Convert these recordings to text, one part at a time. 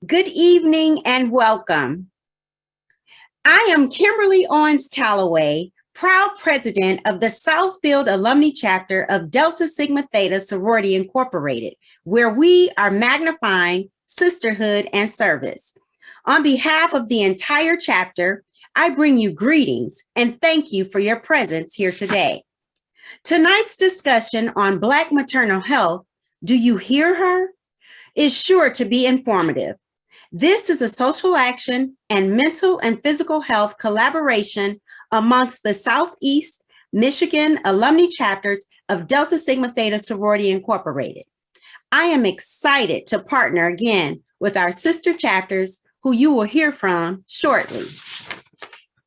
Good evening and welcome. I am Kimberly Owens Calloway, proud president of the Southfield Alumni chapter of Delta Sigma Theta Sorority Incorporated, where we are magnifying sisterhood and service. On behalf of the entire chapter, I bring you greetings and thank you for your presence here today. Tonight's discussion on Black maternal health, Do You Hear Her?, is sure to be informative. This is a social action and mental and physical health collaboration amongst the Southeast Michigan alumni chapters of Delta Sigma Theta Sorority Incorporated. I am excited to partner again with our sister chapters who you will hear from shortly.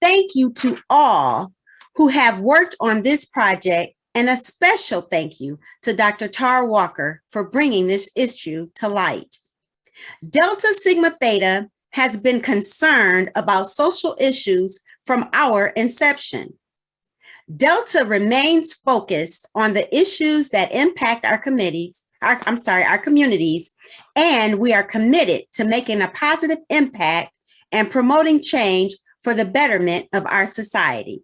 Thank you to all who have worked on this project, and a special thank you to Dr. Tara Walker for bringing this issue to light. Delta Sigma Theta has been concerned about social issues from our inception. Delta remains focused on the issues that impact our communities, and we are committed to making a positive impact and promoting change for the betterment of our society.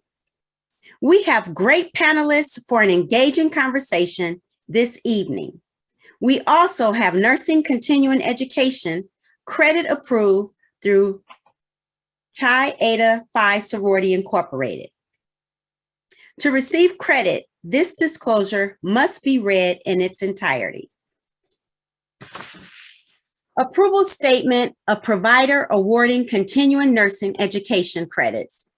We have great panelists for an engaging conversation this evening. We also have nursing continuing education credit approved through Chi Eta Phi Sorority Incorporated. To receive credit, this disclosure must be read in its entirety. Approval statement of provider awarding continuing nursing education credits.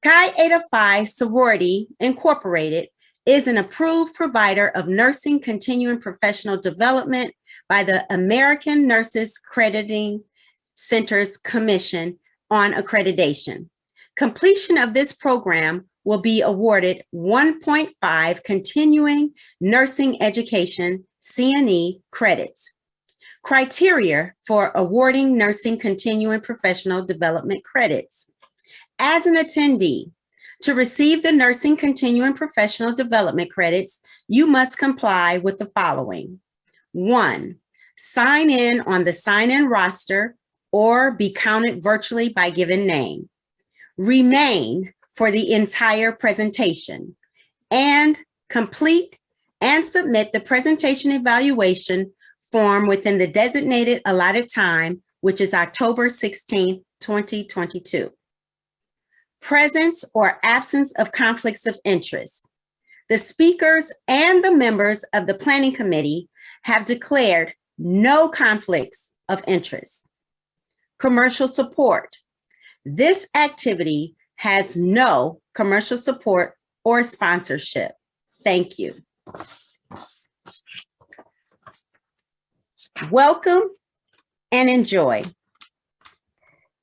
Chi Eta Phi Sorority Incorporated is an approved provider of nursing continuing professional development by the American Nurses Crediting Centers Commission on Accreditation. Completion of this program will be awarded 1.5 continuing nursing education CNE credits. Criteria for awarding nursing continuing professional development credits. As an attendee, to receive the nursing continuing professional development credits, you must comply with the following. 1, sign in on the sign-in roster or be counted virtually by given name. Remain for the entire presentation and complete and submit the presentation evaluation form within the designated allotted time, which is October 16, 2022. Presence or absence of conflicts of interest. The speakers and the members of the planning committee have declared no conflicts of interest. Commercial support. This activity has no commercial support or sponsorship. Thank you. Welcome and enjoy.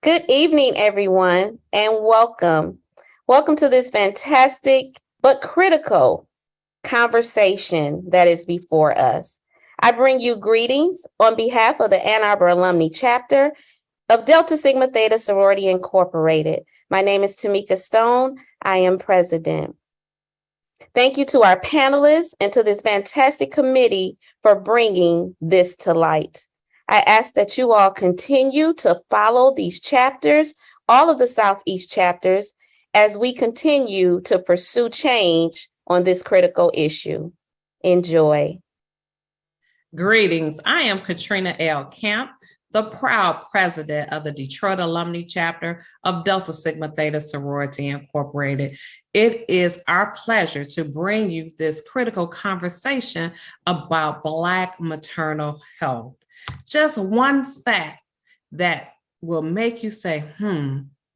Good evening, everyone, and welcome. Welcome to this fantastic but critical conversation that is before us. I bring you greetings on behalf of the Ann Arbor Alumni chapter of Delta Sigma Theta Sorority Incorporated. My name is Tamika Stone. I am president. Thank you to our panelists and to this fantastic committee for bringing this to light. I ask that you all continue to follow these chapters, all of the Southeast chapters, as we continue to pursue change on this critical issue. Enjoy. Greetings. I am Katrina L. Camp, the proud president of the Detroit Alumni chapter of Delta Sigma Theta Sorority Incorporated. It is our pleasure to bring you this critical conversation about Black maternal health. Just one fact that will make you say,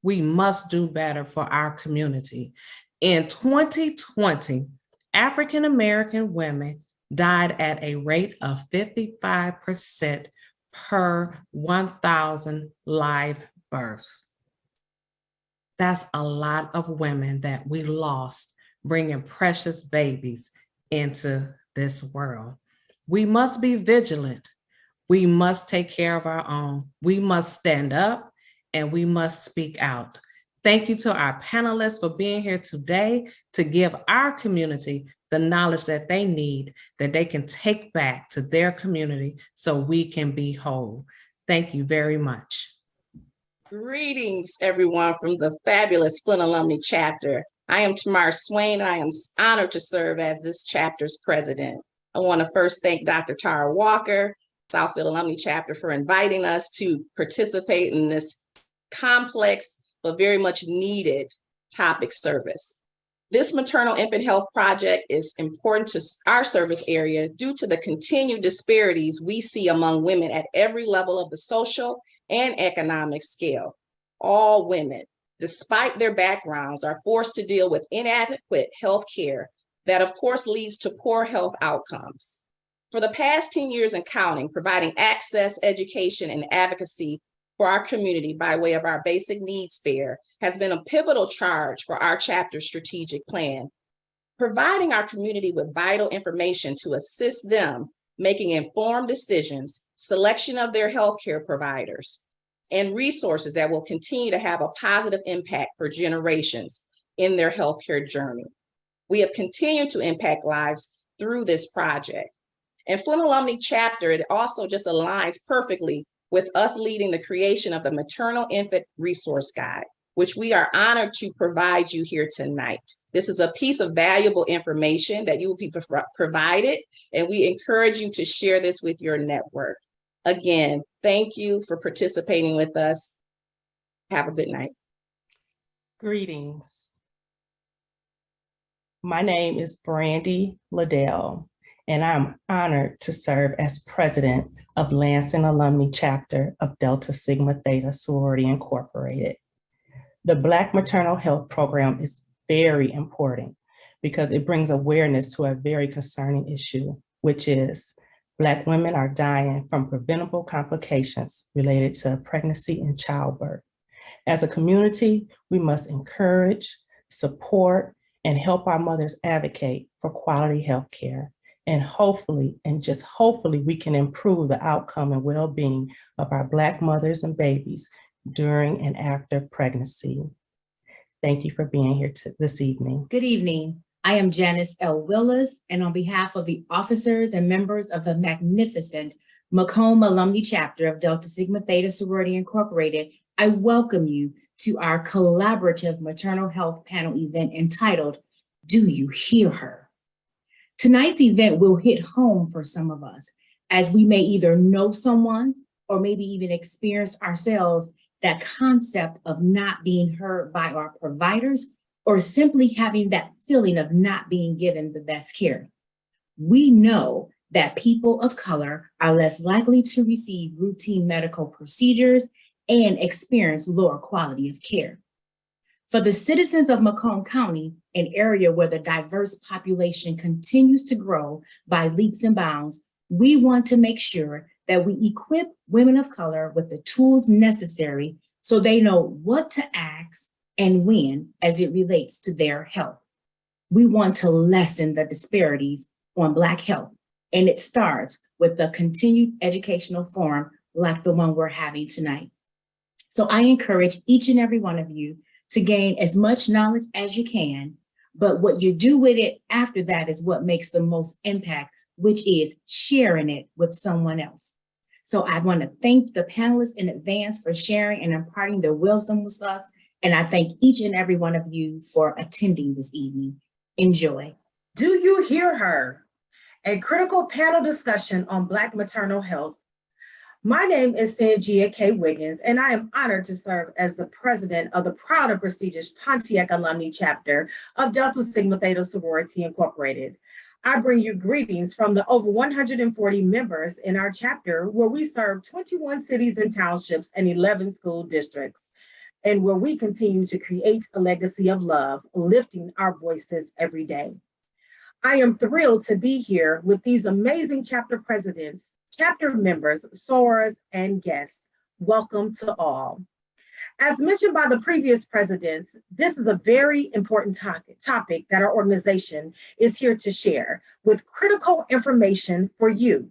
we must do better for our community. In 2020, African-American women died at a rate of 55% per 1,000 live births. That's a lot of women that we lost bringing precious babies into this world. We must be vigilant. We must take care of our own. We must stand up and we must speak out. Thank you to our panelists for being here today to give our community the knowledge that they need, that they can take back to their community so we can be whole. Thank you very much. Greetings, everyone, from the fabulous Flint Alumni chapter. I am Tamar Swain. I am honored to serve as this chapter's president. I want to first thank Dr. Tara Walker, Southfield Alumni chapter, for inviting us to participate in this complex but very much needed topic service. This maternal infant health project is important to our service area due to the continued disparities we see among women at every level of the social and economic scale. All women, despite their backgrounds, are forced to deal with inadequate health care that, of course, leads to poor health outcomes. For the past 10 years and counting, providing access, education, and advocacy for our community by way of our basic needs fair has been a pivotal charge for our chapter's strategic plan. Providing our community with vital information to assist them making informed decisions, selection of their healthcare providers, and resources that will continue to have a positive impact for generations in their healthcare journey. We have continued to impact lives through this project. And Flint Alumni chapter, it also just aligns perfectly with us leading the creation of the Maternal Infant Resource Guide, which we are honored to provide you here tonight. This is a piece of valuable information that you will be provided, and we encourage you to share this with your network. Again, thank you for participating with us. Have a good night. Greetings. My name is Brandy Liddell, and I'm honored to serve as president of Lansing Alumni chapter of Delta Sigma Theta Sorority Incorporated. The Black Maternal Health Program is very important because it brings awareness to a very concerning issue, which is Black women are dying from preventable complications related to pregnancy and childbirth. As a community, we must encourage, support, and help our mothers advocate for quality health care. And hopefully, and just hopefully, we can improve the outcome and well-being of our Black mothers and babies during and after pregnancy. Thank you for being here this evening. Good evening. I am Janice L. Willis, and on behalf of the officers and members of the magnificent Macomb Alumni chapter of Delta Sigma Theta Sorority Incorporated, I welcome you to our collaborative maternal health panel event entitled, Do You Hear Her? Tonight's event will hit home for some of us, as we may either know someone or maybe even experience ourselves that concept of not being heard by our providers or simply having that feeling of not being given the best care. We know that people of color are less likely to receive routine medical procedures and experience lower quality of care. For the citizens of Macomb County, an area where the diverse population continues to grow by leaps and bounds, we want to make sure that we equip women of color with the tools necessary so they know what to ask and when as it relates to their health. We want to lessen the disparities on Black health, and it starts with the continued educational forum like the one we're having tonight. So I encourage each and every one of you to gain as much knowledge as you can, but what you do with it after that is what makes the most impact, which is sharing it with someone else. So I want to thank the panelists in advance for sharing and imparting their wisdom with us. And I thank each and every one of you for attending this evening. Enjoy. Do you hear her? A critical panel discussion on Black maternal health. My name is Sanjia K. Wiggins, and I am honored to serve as the president of the proud and prestigious Pontiac Alumni chapter of Delta Sigma Theta Sorority Incorporated. I bring you greetings from the over 140 members in our chapter, where we serve 21 cities and townships and 11 school districts, and where we continue to create a legacy of love, lifting our voices every day. I am thrilled to be here with these amazing chapter presidents, chapter members, sorors, and guests. Welcome to all. As mentioned by the previous presidents, this is a very important topic that our organization is here to share with critical information for you.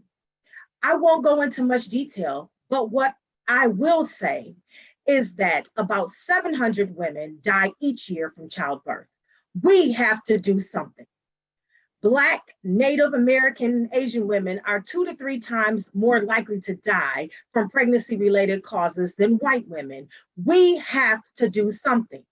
I won't go into much detail, but what I will say is that about 700 women die each year from childbirth. We have to do something. Black, Native American, and Asian women are 2 to 3 times more likely to die from pregnancy-related causes than white women. We have to do something.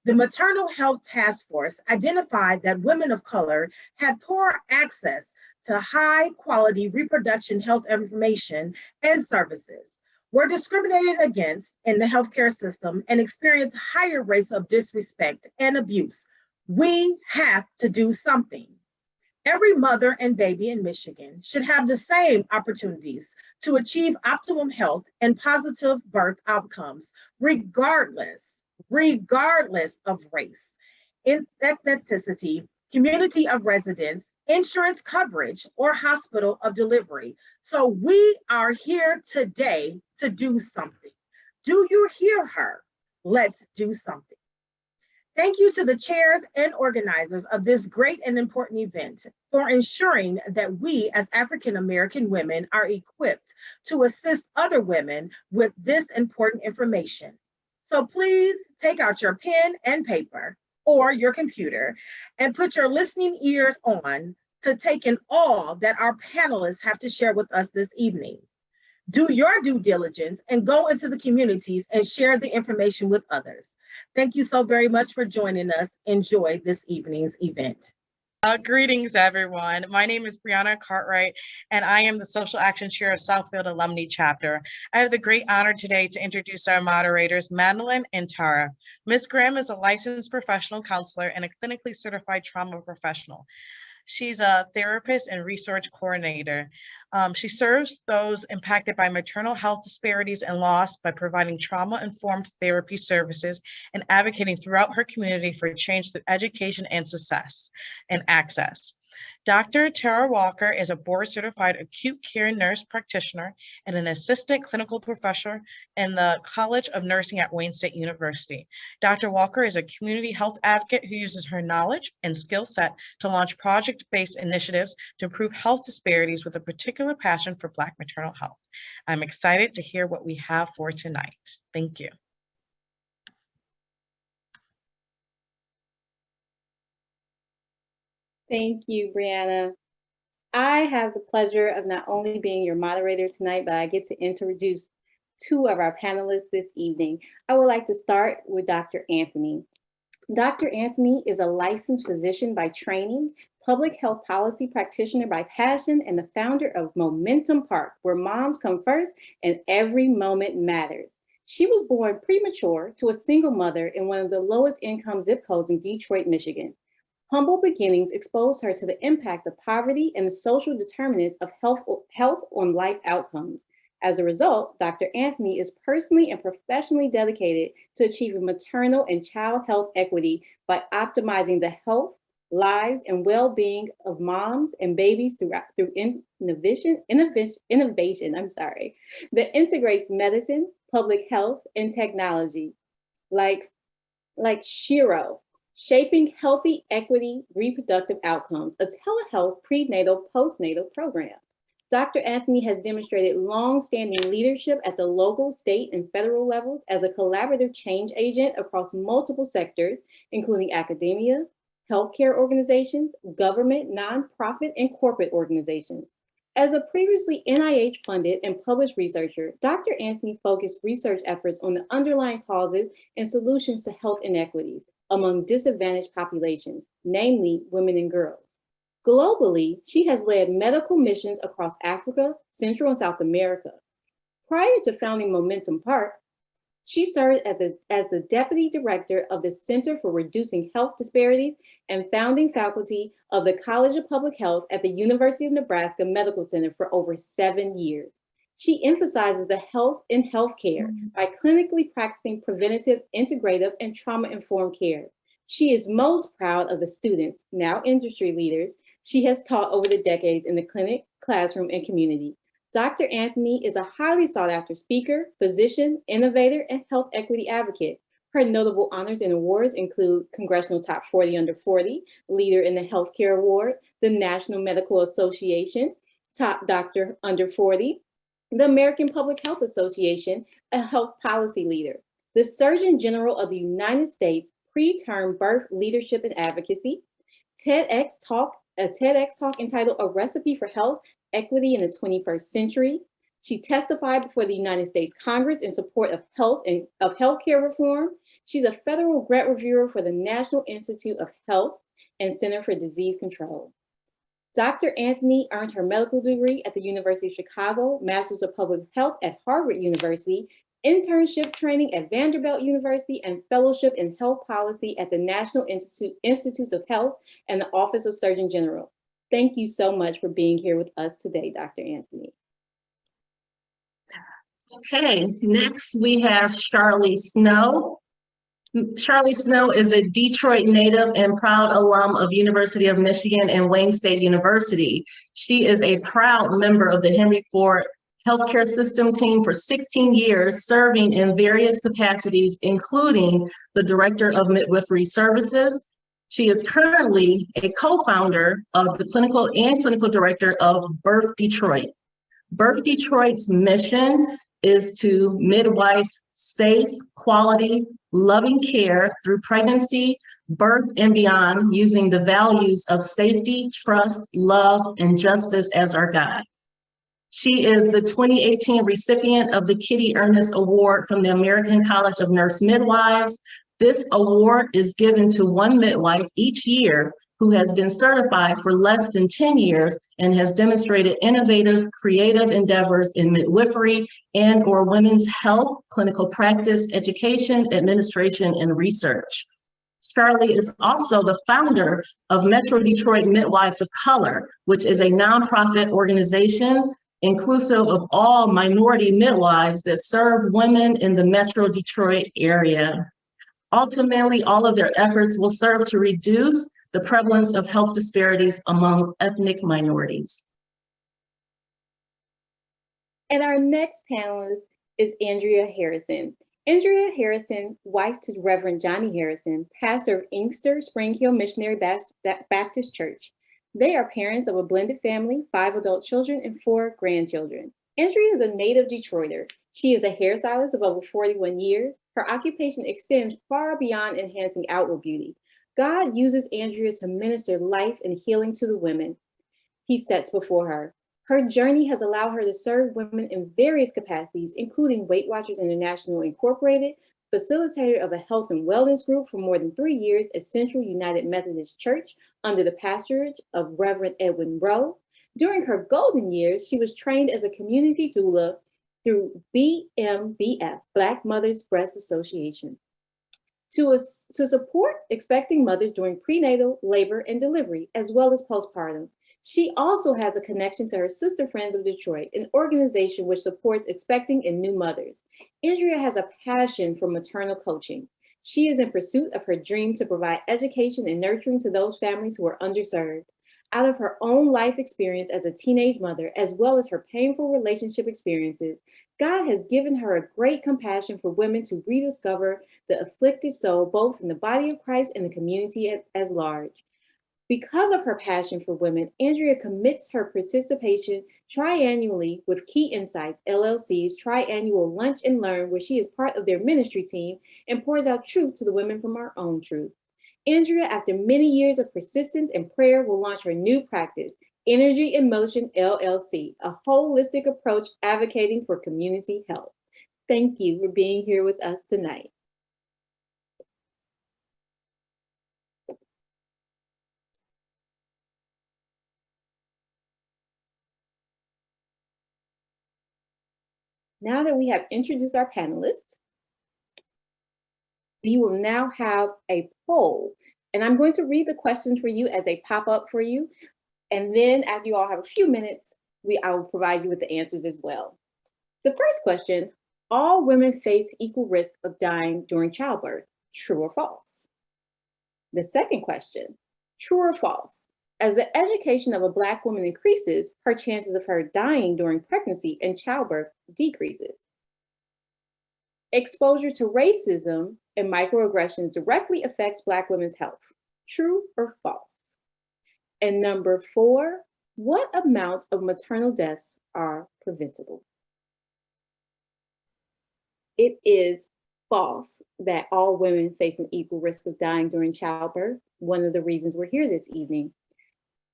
The Maternal Health Task Force identified that women of color had poor access to high-quality reproduction health information and services, were discriminated against in the healthcare system, and experienced higher rates of disrespect and abuse. We have to do something. Every mother and baby in Michigan should have the same opportunities to achieve optimum health and positive birth outcomes, regardless of race, ethnicity, community of residence, insurance coverage, or hospital of delivery. So we are here today to do something. Do you hear her? Let's do something. Thank you to the chairs and organizers of this great and important event for ensuring that we as African American women are equipped to assist other women with this important information. So please take out your pen and paper or your computer and put your listening ears on to take in all that our panelists have to share with us this evening. Do your due diligence and go into the communities and share the information with others. Thank you so very much for joining us. Enjoy this evening's event. Greetings, everyone. My name is Brianna Cartwright, and I am the Social Action Chair of Southfield Alumnae Chapter. I have the great honor today to introduce our moderators, Madeline and Tara. Ms. Graham is a licensed professional counselor and a clinically certified trauma professional. She's a therapist and research coordinator. She serves those impacted by maternal health disparities and loss by providing trauma-informed therapy services and advocating throughout her community for change through education and success and access. Dr. Tara Walker is a board-certified acute care nurse practitioner and an assistant clinical professor in the College of Nursing at Wayne State University. Dr. Walker is a community health advocate who uses her knowledge and skill set to launch project-based initiatives to improve health disparities with a particular passion for Black maternal health. I'm excited to hear what we have for tonight. Thank you. Thank you, Brianna. I have the pleasure of not only being your moderator tonight, but I get to introduce two of our panelists this evening. I would like to start with Dr. Anthony. Dr. Anthony is a licensed physician by training, public health policy practitioner by passion, and the founder of Momentum Park, where moms come first and every moment matters. She was born premature to a single mother in one of the lowest income zip codes in Detroit, Michigan. Humble beginnings exposed her to the impact of poverty and the social determinants of health on life outcomes. As a result, Dr. Anthony is personally and professionally dedicated to achieving maternal and child health equity by optimizing the health, lives, and well-being of moms and babies through innovation that integrates medicine, public health, and technology, like Shiro, Shaping Healthy Equity Reproductive Outcomes, a telehealth prenatal postnatal program. Dr. Anthony has demonstrated long-standing leadership at the local, state, and federal levels as a collaborative change agent across multiple sectors, including academia, healthcare organizations, government, nonprofit, and corporate organizations. As a previously NIH-funded and published researcher, Dr. Anthony focused research efforts on the underlying causes and solutions to health inequities among disadvantaged populations, namely women and girls. Globally, she has led medical missions across Africa, Central and South America. Prior to founding Momentum Park, she served as the Deputy Director of the Center for Reducing Health Disparities and founding faculty of the College of Public Health at the University of Nebraska Medical Center for over 7 years. She emphasizes the health in healthcare by clinically practicing preventative, integrative, and trauma-informed care. She is most proud of the students, now industry leaders, she has taught over the decades in the clinic, classroom, and community. Dr. Anthony is a highly sought after speaker, physician, innovator, and health equity advocate. Her notable honors and awards include Congressional Top 40 Under 40, Leader in the Healthcare Award, the National Medical Association, Top Doctor Under 40, the American Public Health Association, a health policy leader, the Surgeon General of the United States, Preterm Birth Leadership and Advocacy, TEDx Talk a TEDx talk entitled A Recipe for Health Equity in the 21st Century. She testified before the United States Congress in support of health and of healthcare reform. She's a federal grant reviewer for the National Institute of Health and Center for Disease Control. Dr. Anthony earned her medical degree at the University of Chicago, Master's of Public Health at Harvard University, internship training at Vanderbilt University, and fellowship in health policy at the National Institutes of Health and the Office of Surgeon General. Thank you so much for being here with us today, Dr. Anthony. Okay, next we have Charlie Snow. Charlie Snow is a Detroit native and proud alum of University of Michigan and Wayne State University. She is a proud member of the Henry Ford Healthcare System team for 16 years, serving in various capacities, including the Director of Midwifery Services. She is currently a co-founder of the clinical director of Birth Detroit. Birth Detroit's mission is to midwife safe, quality, loving care through pregnancy, birth, and beyond, using the values of safety, trust, love, and justice as our guide. She is the 2018 recipient of the Kitty Ernest Award from the American College of Nurse Midwives. This award is given to one midwife each year who has been certified for less than 10 years and has demonstrated innovative, creative endeavors in midwifery and/or women's health, clinical practice, education, administration, and research. Charlie is also the founder of Metro Detroit Midwives of Color, which is a nonprofit organization inclusive of all minority midwives that serve women in the Metro Detroit area. Ultimately, all of their efforts will serve to reduce the prevalence of health disparities among ethnic minorities. And our next panelist is Andrea Harrison. Andrea Harrison, wife to Reverend Johnny Harrison, pastor of Inkster Spring Hill Missionary Baptist Church. They are parents of a blended family, 5 adult children and 4 grandchildren. Andrea is a native Detroiter. She is a hairstylist of over 41 years. Her occupation extends far beyond enhancing outward beauty. God uses Andrea to minister life and healing to the women he sets before her. Her journey has allowed her to serve women in various capacities, including Weight Watchers International Incorporated, facilitator of a health and wellness group for more than 3 years at Central United Methodist Church under the pastorage of Reverend Edwin Rowe. During her golden years, she was trained as a community doula through BMBF, Black Mothers Breast Association, to support expecting mothers during prenatal, labor, and delivery, as well as postpartum. She also has a connection to her Sister Friends of Detroit, an organization which supports expecting and new mothers. Andrea has a passion for maternal coaching. She is in pursuit of her dream to provide education and nurturing to those families who are underserved. Out of her own life experience as a teenage mother, as well as her painful relationship experiences, God has given her a great compassion for women to rediscover the afflicted soul, both in the body of Christ and the community as large. Because of her passion for women, Andrea commits her participation triannually with Key Insights, LLC's triannual Lunch and Learn, where she is part of their ministry team and pours out truth to the women from our own truth. Andrea, after many years of persistence and prayer, will launch her new practice, Energy in Motion LLC, a holistic approach advocating for community health. Thank you for being here with us tonight. Now that we have introduced our panelists, we will now have a poll. And I'm going to read the questions for you as they pop up for you. And then after you all have a few minutes, I will provide you with the answers as well. The first question, all women face equal risk of dying during childbirth, true or false? The second question, true or false? As the education of a Black woman increases, her chances of her dying during pregnancy and childbirth decreases. Exposure to racism and microaggressions directly affects Black women's health, true or false? And number 4, what amount of maternal deaths are preventable? It is false that all women face an equal risk of dying during childbirth, one of the reasons we're here this evening.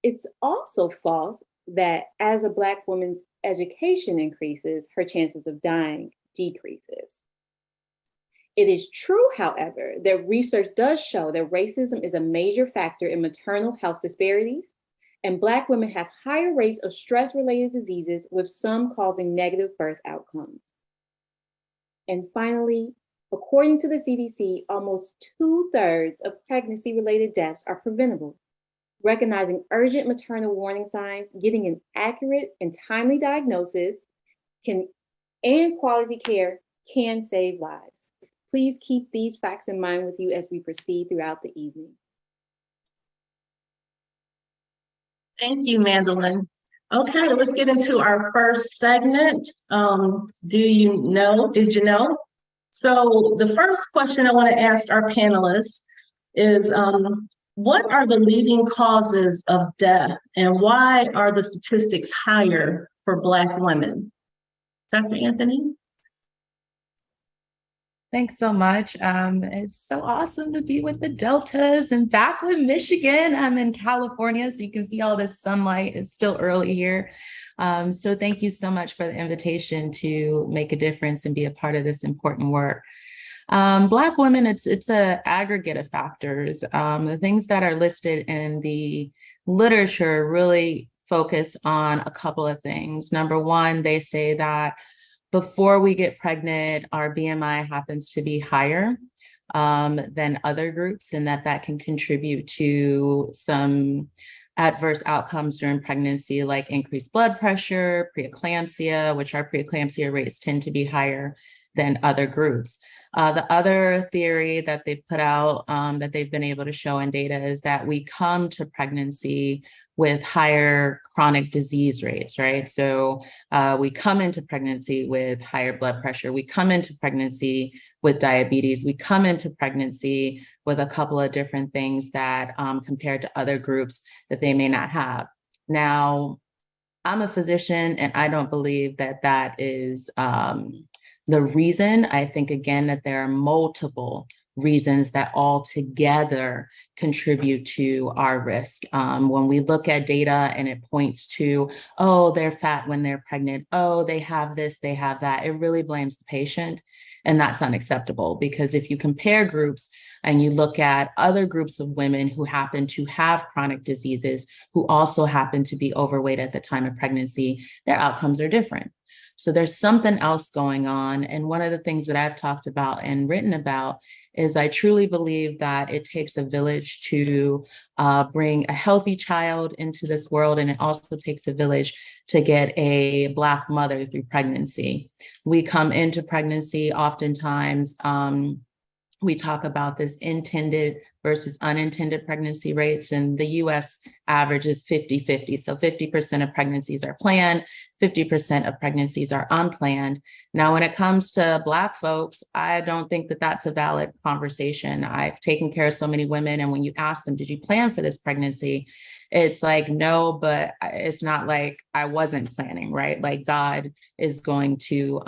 It's also false that as a Black woman's education increases, her chances of dying decreases. It is true, however, that research does show that racism is a major factor in maternal health disparities, and Black women have higher rates of stress-related diseases, with some causing negative birth outcomes. And finally, according to the CDC, almost 2/3 of pregnancy-related deaths are preventable. Recognizing urgent maternal warning signs, getting an accurate and timely diagnosis and quality care can save lives. Please keep these facts in mind with you as we proceed throughout the evening. Thank you, Mandolin. Okay, let's get into our first segment. Did you know? So the first question I want to ask our panelists is, what are the leading causes of death and why are the statistics higher for Black women? Dr. Anthony? Thanks so much. It's so awesome to be with the Deltas and back with Michigan. I'm in California, so you can see all this sunlight. It's still early here. So thank you so much for the invitation to make a difference and be a part of this important work. Black women, it's an aggregate of factors. The things that are listed in the literature really focus on a couple of things. Number one, they say that before we get pregnant, our BMI happens to be higher than other groups, and that can contribute to some adverse outcomes during pregnancy, like increased blood pressure, preeclampsia, which our preeclampsia rates tend to be higher than other groups. The other theory that they've put out that they've been able to show in data is that we come to pregnancy with higher chronic disease rates, right? So we come into pregnancy with higher blood pressure. We come into pregnancy with diabetes. We come into pregnancy with a couple of different things that compared to other groups that they may not have. Now, I'm a physician and I don't believe that is the reason. I think, again, that there are multiple reasons that all together contribute to our risk. When we look at data and it points to, oh, they're fat when they're pregnant, oh, they have this, they have that, it really blames the patient. And that's unacceptable, because if you compare groups and you look at other groups of women who happen to have chronic diseases, who also happen to be overweight at the time of pregnancy, their outcomes are different. So there's something else going on. And one of the things that I've talked about and written about is I truly believe that it takes a village to bring a healthy child into this world. And it also takes a village to get a Black mother through pregnancy. We come into pregnancy oftentimes, we talk about this intended versus unintended pregnancy rates, and the US average is 50-50. So 50% of pregnancies are planned, 50% of pregnancies are unplanned. Now, when it comes to Black folks, I don't think that that's a valid conversation. I've taken care of so many women, and when you ask them, did you plan for this pregnancy? It's like, no, but it's not like I wasn't planning, right? Like God is going to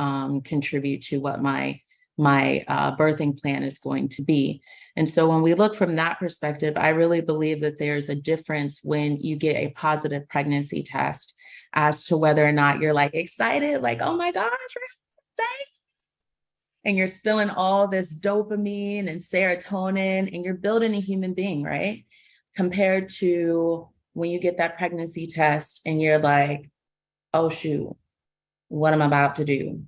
contribute to what my birthing plan is going to be. And so when we look from that perspective, I really believe that there's a difference when you get a positive pregnancy test as to whether or not you're like excited, like, oh my gosh, and you're spilling all this dopamine and serotonin and you're building a human being, right? Compared to when you get that pregnancy test and you're like, oh shoot, what am I about to do?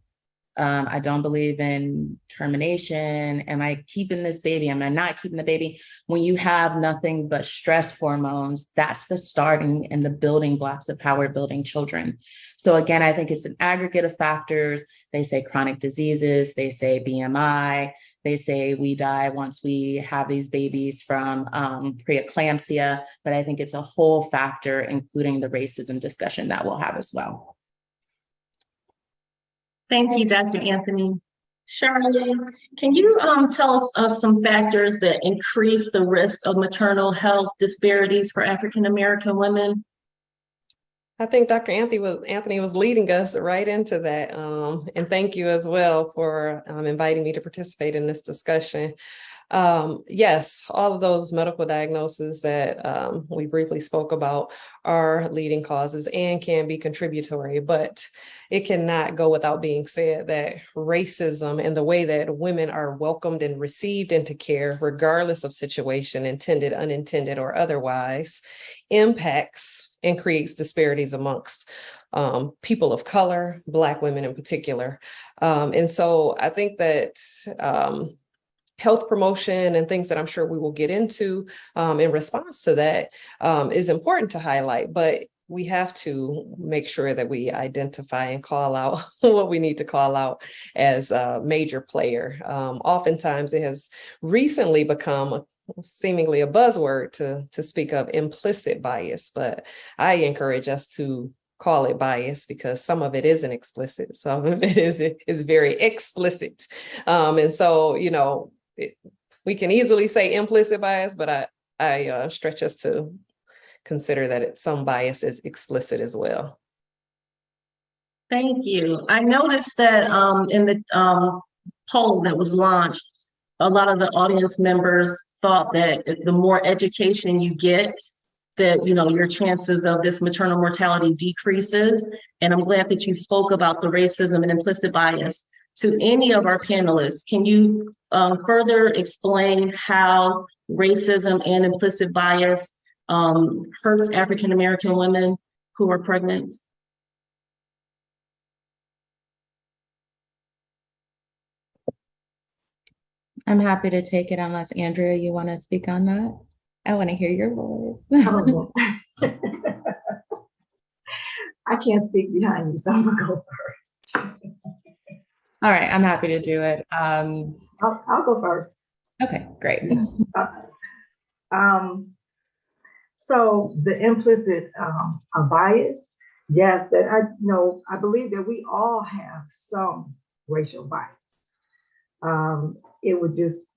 I don't believe in termination. Am I keeping this baby? Am I not keeping the baby? When you have nothing but stress hormones, that's the starting and the building blocks of how we're building children. So again, I think it's an aggregate of factors. They say chronic diseases, they say BMI, they say we die once we have these babies from preeclampsia, but I think it's a whole factor, including the racism discussion that we'll have as well. Thank you, Dr. Anthony. Charlie, can you tell us some factors that increase the risk of maternal health disparities for African-American women? I think Dr. Anthony was leading us right into that. And thank you as well for inviting me to participate in this discussion. Yes, all of those medical diagnoses that we briefly spoke about are leading causes and can be contributory, but it cannot go without being said that racism and the way that women are welcomed and received into care, regardless of situation, intended, unintended, or otherwise, impacts and creates disparities amongst people of color, Black women in particular. And so I think that health promotion and things that I'm sure we will get into in response to that is important to highlight, but we have to make sure that we identify and call out what we need to call out as a major player. Oftentimes it has recently become seemingly a buzzword to speak of implicit bias, but I encourage us to call it bias because some of it isn't explicit. Some of it is very explicit. And so, you know, we can easily say implicit bias, but I stretch us to consider that some bias is explicit as well. Thank you. I noticed that in the poll that was launched, a lot of the audience members thought that the more education you get, that, you know, your chances of this maternal mortality decreases. And I'm glad that you spoke about the racism and implicit bias. To any of our panelists, can you further explain how racism and implicit bias hurts African-American women who are pregnant? I'm happy to take it unless Andrea, you want to speak on that? I want to hear your voice. Oh. I can't speak behind you, so I'm gonna go first. All right, I'm happy to do it. I'll go first. Okay, great. So the implicit bias, yes, that I believe that we all have some racial bias. It would just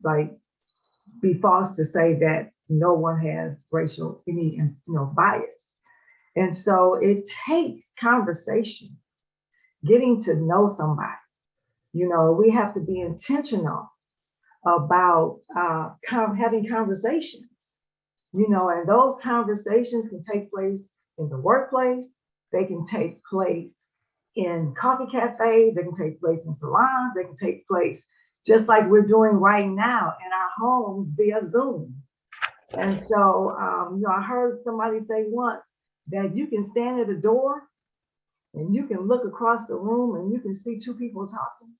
be false to say that no one has any bias. And so it takes conversation, getting to know somebody. We have to be intentional about having conversations, and those conversations can take place in the workplace. They can take place in coffee cafes. They can take place in salons. They can take place just like we're doing right now in our homes via Zoom. And so, I heard somebody say once that you can stand at a door and you can look across the room and you can see two people talking.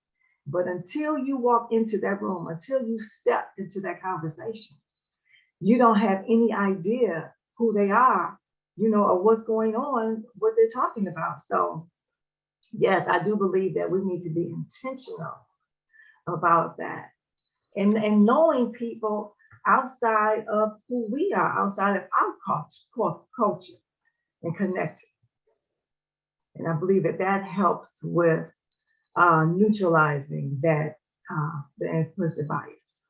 But until you walk into that room, until you step into that conversation, you don't have any idea who they are, or what's going on, what they're talking about. So yes, I do believe that we need to be intentional about that. And knowing people outside of who we are, outside of our culture, and connecting. And I believe that helps with neutralizing that the implicit bias.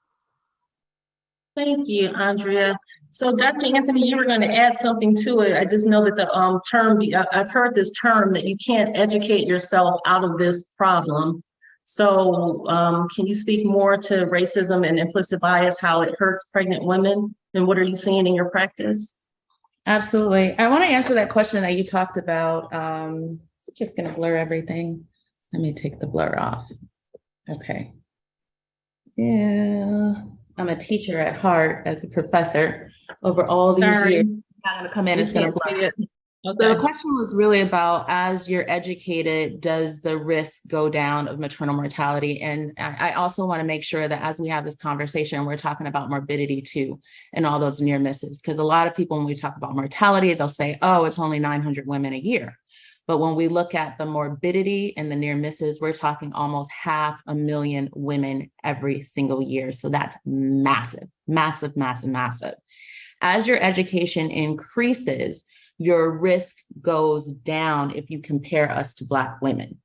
Thank you, Andrea. So Dr. Anthony, you were going to add something to it. I just know that the term, I've heard this term that you can't educate yourself out of this problem. So can you speak more to racism and implicit bias, how it hurts pregnant women, and what are you seeing in your practice? Absolutely. I want to answer that question that you talked about. It's just going to blur everything. Let me take the blur off. Okay. Yeah. I'm a teacher at heart as a professor over all these years. I'm not going to come in. It's going to blur. Okay. So the question was really about, as you're educated, does the risk go down of maternal mortality? And I also want to make sure that as we have this conversation, we're talking about morbidity too, and all those near misses. Because a lot of people, when we talk about mortality, they'll say, oh, it's only 900 women a year. But when we look at the morbidity and the near misses, we're talking almost 500,000 women every single year. So that's massive, massive, massive, massive. As your education increases, your risk goes down if you compare us to Black women.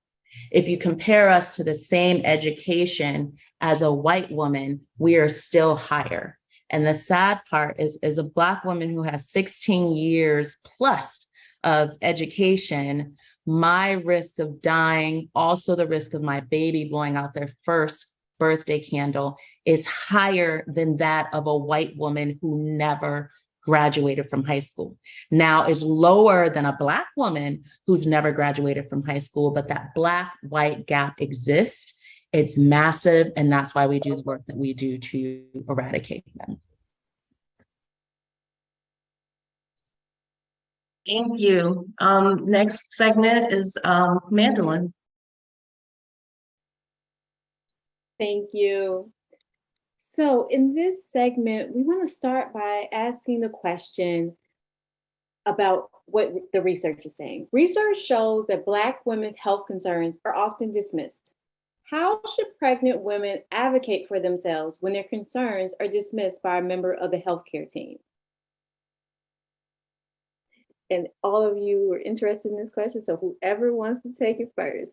If you compare us to the same education as a white woman, we are still higher. And the sad part is, as a Black woman who has 16 years plus of education, my risk of dying, also the risk of my baby blowing out their first birthday candle is higher than that of a white woman who never graduated from high school. Now it's lower than a Black woman who's never graduated from high school, but that Black-white gap exists. It's massive, and that's why we do the work that we do to eradicate them. Thank you. Next segment is Mandolin. Thank you. So in this segment, we want to start by asking the question about what the research is saying. Research shows that Black women's health concerns are often dismissed. How should pregnant women advocate for themselves when their concerns are dismissed by a member of the healthcare team? And all of you are interested in this question, so whoever wants to take it first.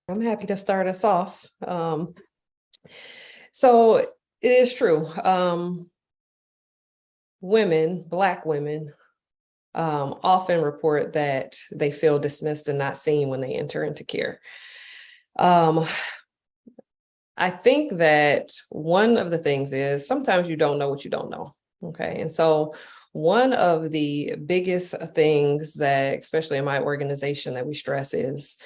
I'm happy to start us off. So it is true. Black women, often report that they feel dismissed and not seen when they enter into care. I think that one of the things is sometimes you don't know what you don't know. Okay. And so one of the biggest things that, especially in my organization, that we stress is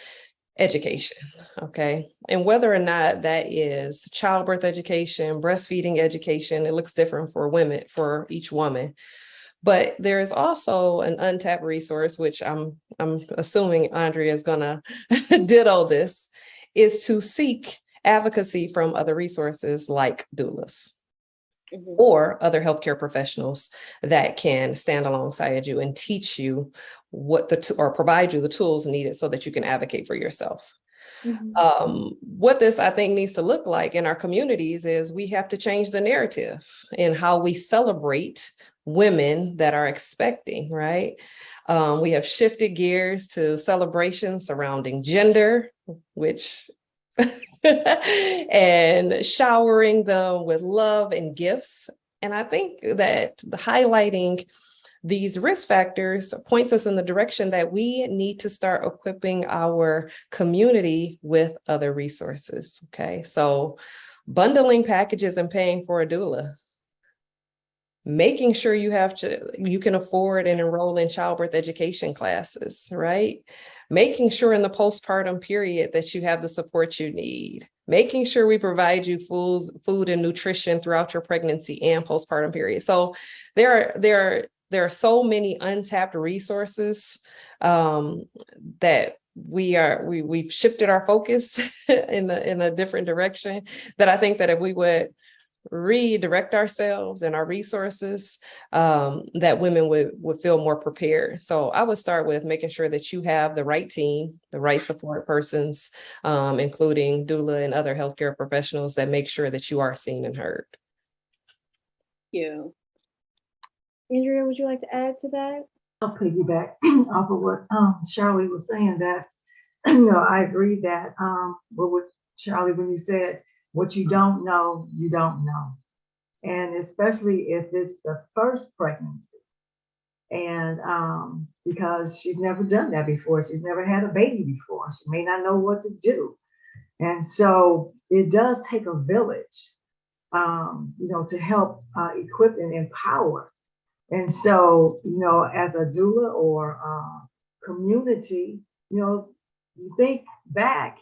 education. Okay. And whether or not that is childbirth education, breastfeeding education, it looks different for women, for each woman. But there is also an untapped resource, which I'm assuming Andrea is gonna ditto this, is to seek advocacy from other resources like doulas or other healthcare professionals that can stand alongside you and teach you or provide you the tools needed so that you can advocate for yourself. What this, I think, needs to look like in our communities is we have to change the narrative in how we celebrate women that are expecting, right? We have shifted gears to celebrations surrounding gender, which and showering them with love and gifts. And I think that highlighting these risk factors points us in the direction that we need to start equipping our community with other resources. Okay, so bundling packages and paying for a doula, making sure you can afford and enroll in childbirth education classes, right? Making sure in the postpartum period that you have the support you need, making sure we provide you food and nutrition throughout your pregnancy and postpartum period. So there are so many untapped resources that we've shifted our focus in a different direction, that I think that if we would redirect ourselves and our resources, that women would feel more prepared. So I would start with making sure that you have the right team, the right support persons, including doula and other healthcare professionals that make sure that you are seen and heard. Thank you. Andrea, would you like to add to that? I'll piggyback off of what Charlie was saying, that I agree that with Charlie, when you said what you don't know, you don't know. And especially if it's the first pregnancy. And because she's never done that before, she's never had a baby before, she may not know what to do. And so it does take a village, to help equip and empower. And so, as a doula or community, you think back,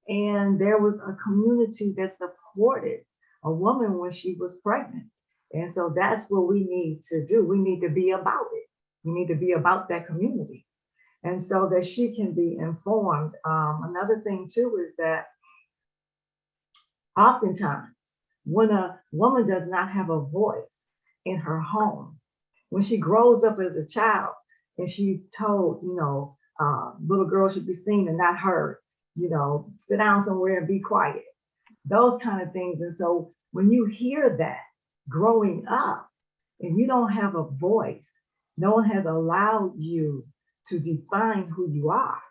and there was a community that supported a woman when she was pregnant. And so that's what we need to do. We need to be about it. We need to be about that community. And so that she can be informed. Another thing too is that oftentimes when a woman does not have a voice in her home, when she grows up as a child and she's told, little girl should be seen and not heard, sit down somewhere and be quiet, those kind of things. And so when you hear that growing up and you don't have a voice, no one has allowed you to define who you are,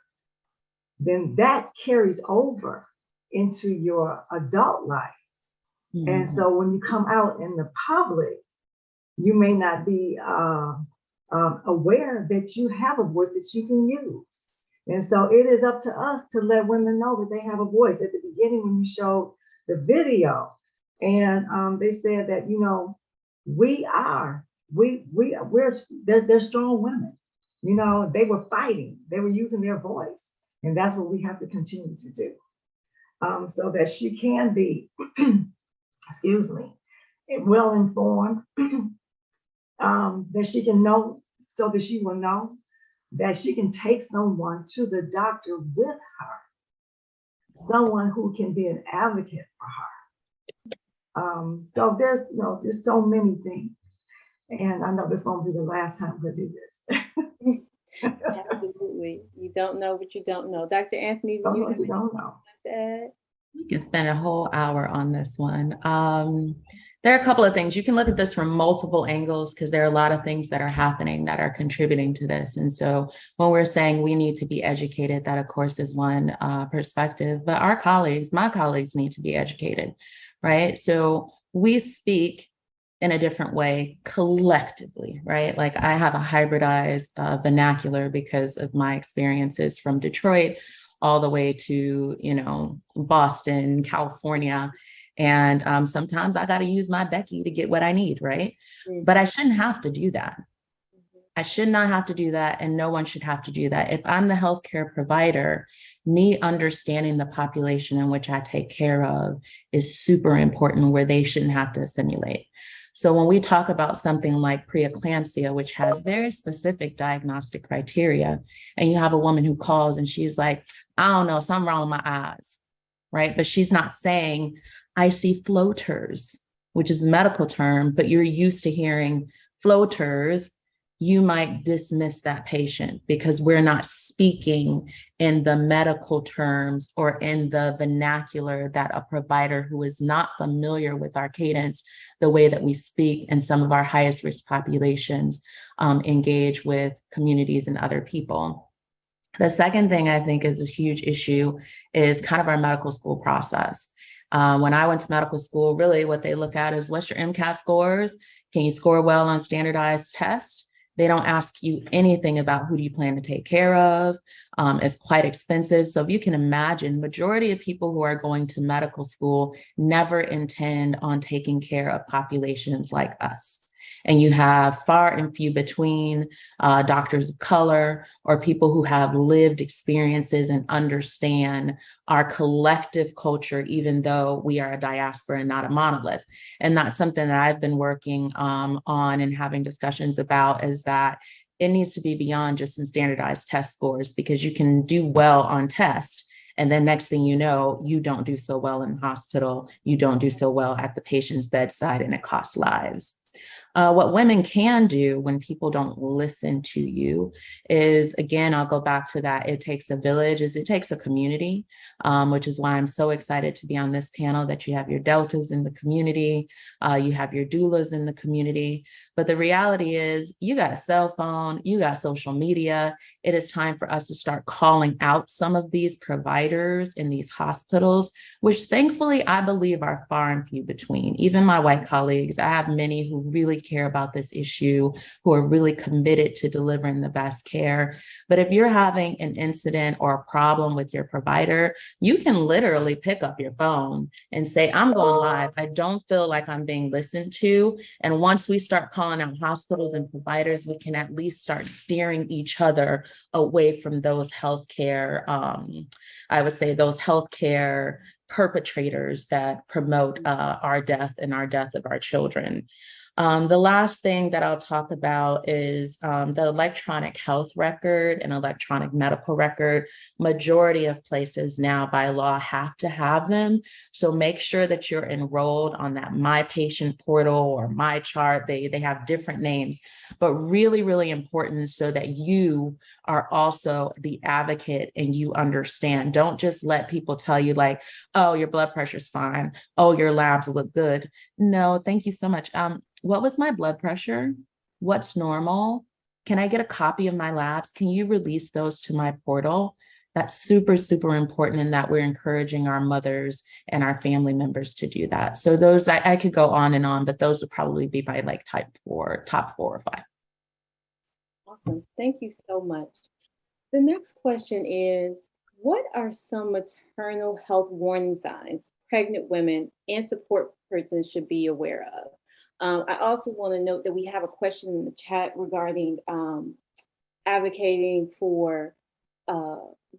then that carries over into your adult life. Mm-hmm. And so when you come out in the public, you may not be aware that you have a voice that you can use. And so it is up to us to let women know that they have a voice. At the beginning, when you showed the video, and they said that, you know, they're strong women. You know, they were fighting, they were using their voice, and that's what we have to continue to do, so that she can be, excuse me, well informed, that she can know, so that she will know that she can take someone to the doctor with her, someone who can be an advocate for her. So there's, you know, there's so many things. And I know this won't be the last time we'll do this. Absolutely. You don't know what you don't know. Dr. Anthony, do you have anything don't know. to add? You can spend a whole hour on this one. There are a couple of things. You can look at this from multiple angles because there are a lot of things that are happening that are contributing to this. And so when we're saying we need to be educated, that of course is one perspective, but our colleagues, my colleagues need to be educated, right? So we speak in a different way collectively, right? Like I have a hybridized vernacular because of my experiences from Detroit all the way to, you know, Boston, California. And sometimes I got to use my Becky to get what I need, right? Mm-hmm. But I shouldn't have to do that. I should not have to do that, and no one should have to do that. If I'm the healthcare provider, me understanding the population in which I take care of is super important, where they shouldn't have to assimilate. So when we talk about something like preeclampsia, which has very specific diagnostic criteria, and you have a woman who calls and she's like, I don't know, something wrong with my eyes, right? But she's not saying, I see floaters, which is a medical term, but you're used to hearing floaters, you might dismiss that patient because we're not speaking in the medical terms or in the vernacular that a provider who is not familiar with our cadence, the way that we speak in some of our highest risk populations, engage with communities and other people. The second thing I think is a huge issue is kind of our medical school process. When I went to medical school, really what they look at is what's your MCAT scores? Can you score well on standardized tests? They don't ask you anything about who do you plan to take care of. It's quite expensive. So if you can imagine, majority of people who are going to medical school never intend on taking care of populations like us. And you have far and few between doctors of color or people who have lived experiences and understand our collective culture, even though we are a diaspora and not a monolith. And that's something that I've been working on and having discussions about, is that it needs to be beyond just some standardized test scores, because you can do well on test. And then next thing you know, you don't do so well in the hospital, you don't do so well at the patient's bedside, and it costs lives. What women can do when people don't listen to you is, again, I'll go back to that, it takes a village, it takes a community, which is why I'm so excited to be on this panel, that you have your deltas in the community, you have your doulas in the community. But the reality is, you got a cell phone, you got social media. It is time for us to start calling out some of these providers in these hospitals, which thankfully I believe are far and few between. Even my white colleagues, I have many who really care about this issue, who are really committed to delivering the best care. But if you're having an incident or a problem with your provider, you can literally pick up your phone and say, I'm going live. I don't feel like I'm being listened to. And once we start calling out hospitals and providers, we can at least start steering each other away from those healthcare, I would say those healthcare perpetrators that promote our death and our death of our children. The last thing that I'll talk about is the electronic health record and electronic medical record. Majority of places now by law have to have them. So make sure that you're enrolled on that My Patient portal or My Chart. They have different names, but really, really important so that you are also the advocate and you understand. Don't just let people tell you like, oh, your blood pressure's fine. Oh, your labs look good. No, thank you so much. What was my blood pressure? What's normal? Can I get a copy of my labs? Can you release those to my portal? That's super, super important, in that we're encouraging our mothers and our family members to do that. So those, I could go on and on, but those would probably be my like top 4 or 5. Awesome. Thank you so much. The next question is, what are some maternal health warning signs pregnant women and support persons should be aware of? I also want to note that we have a question in the chat regarding advocating for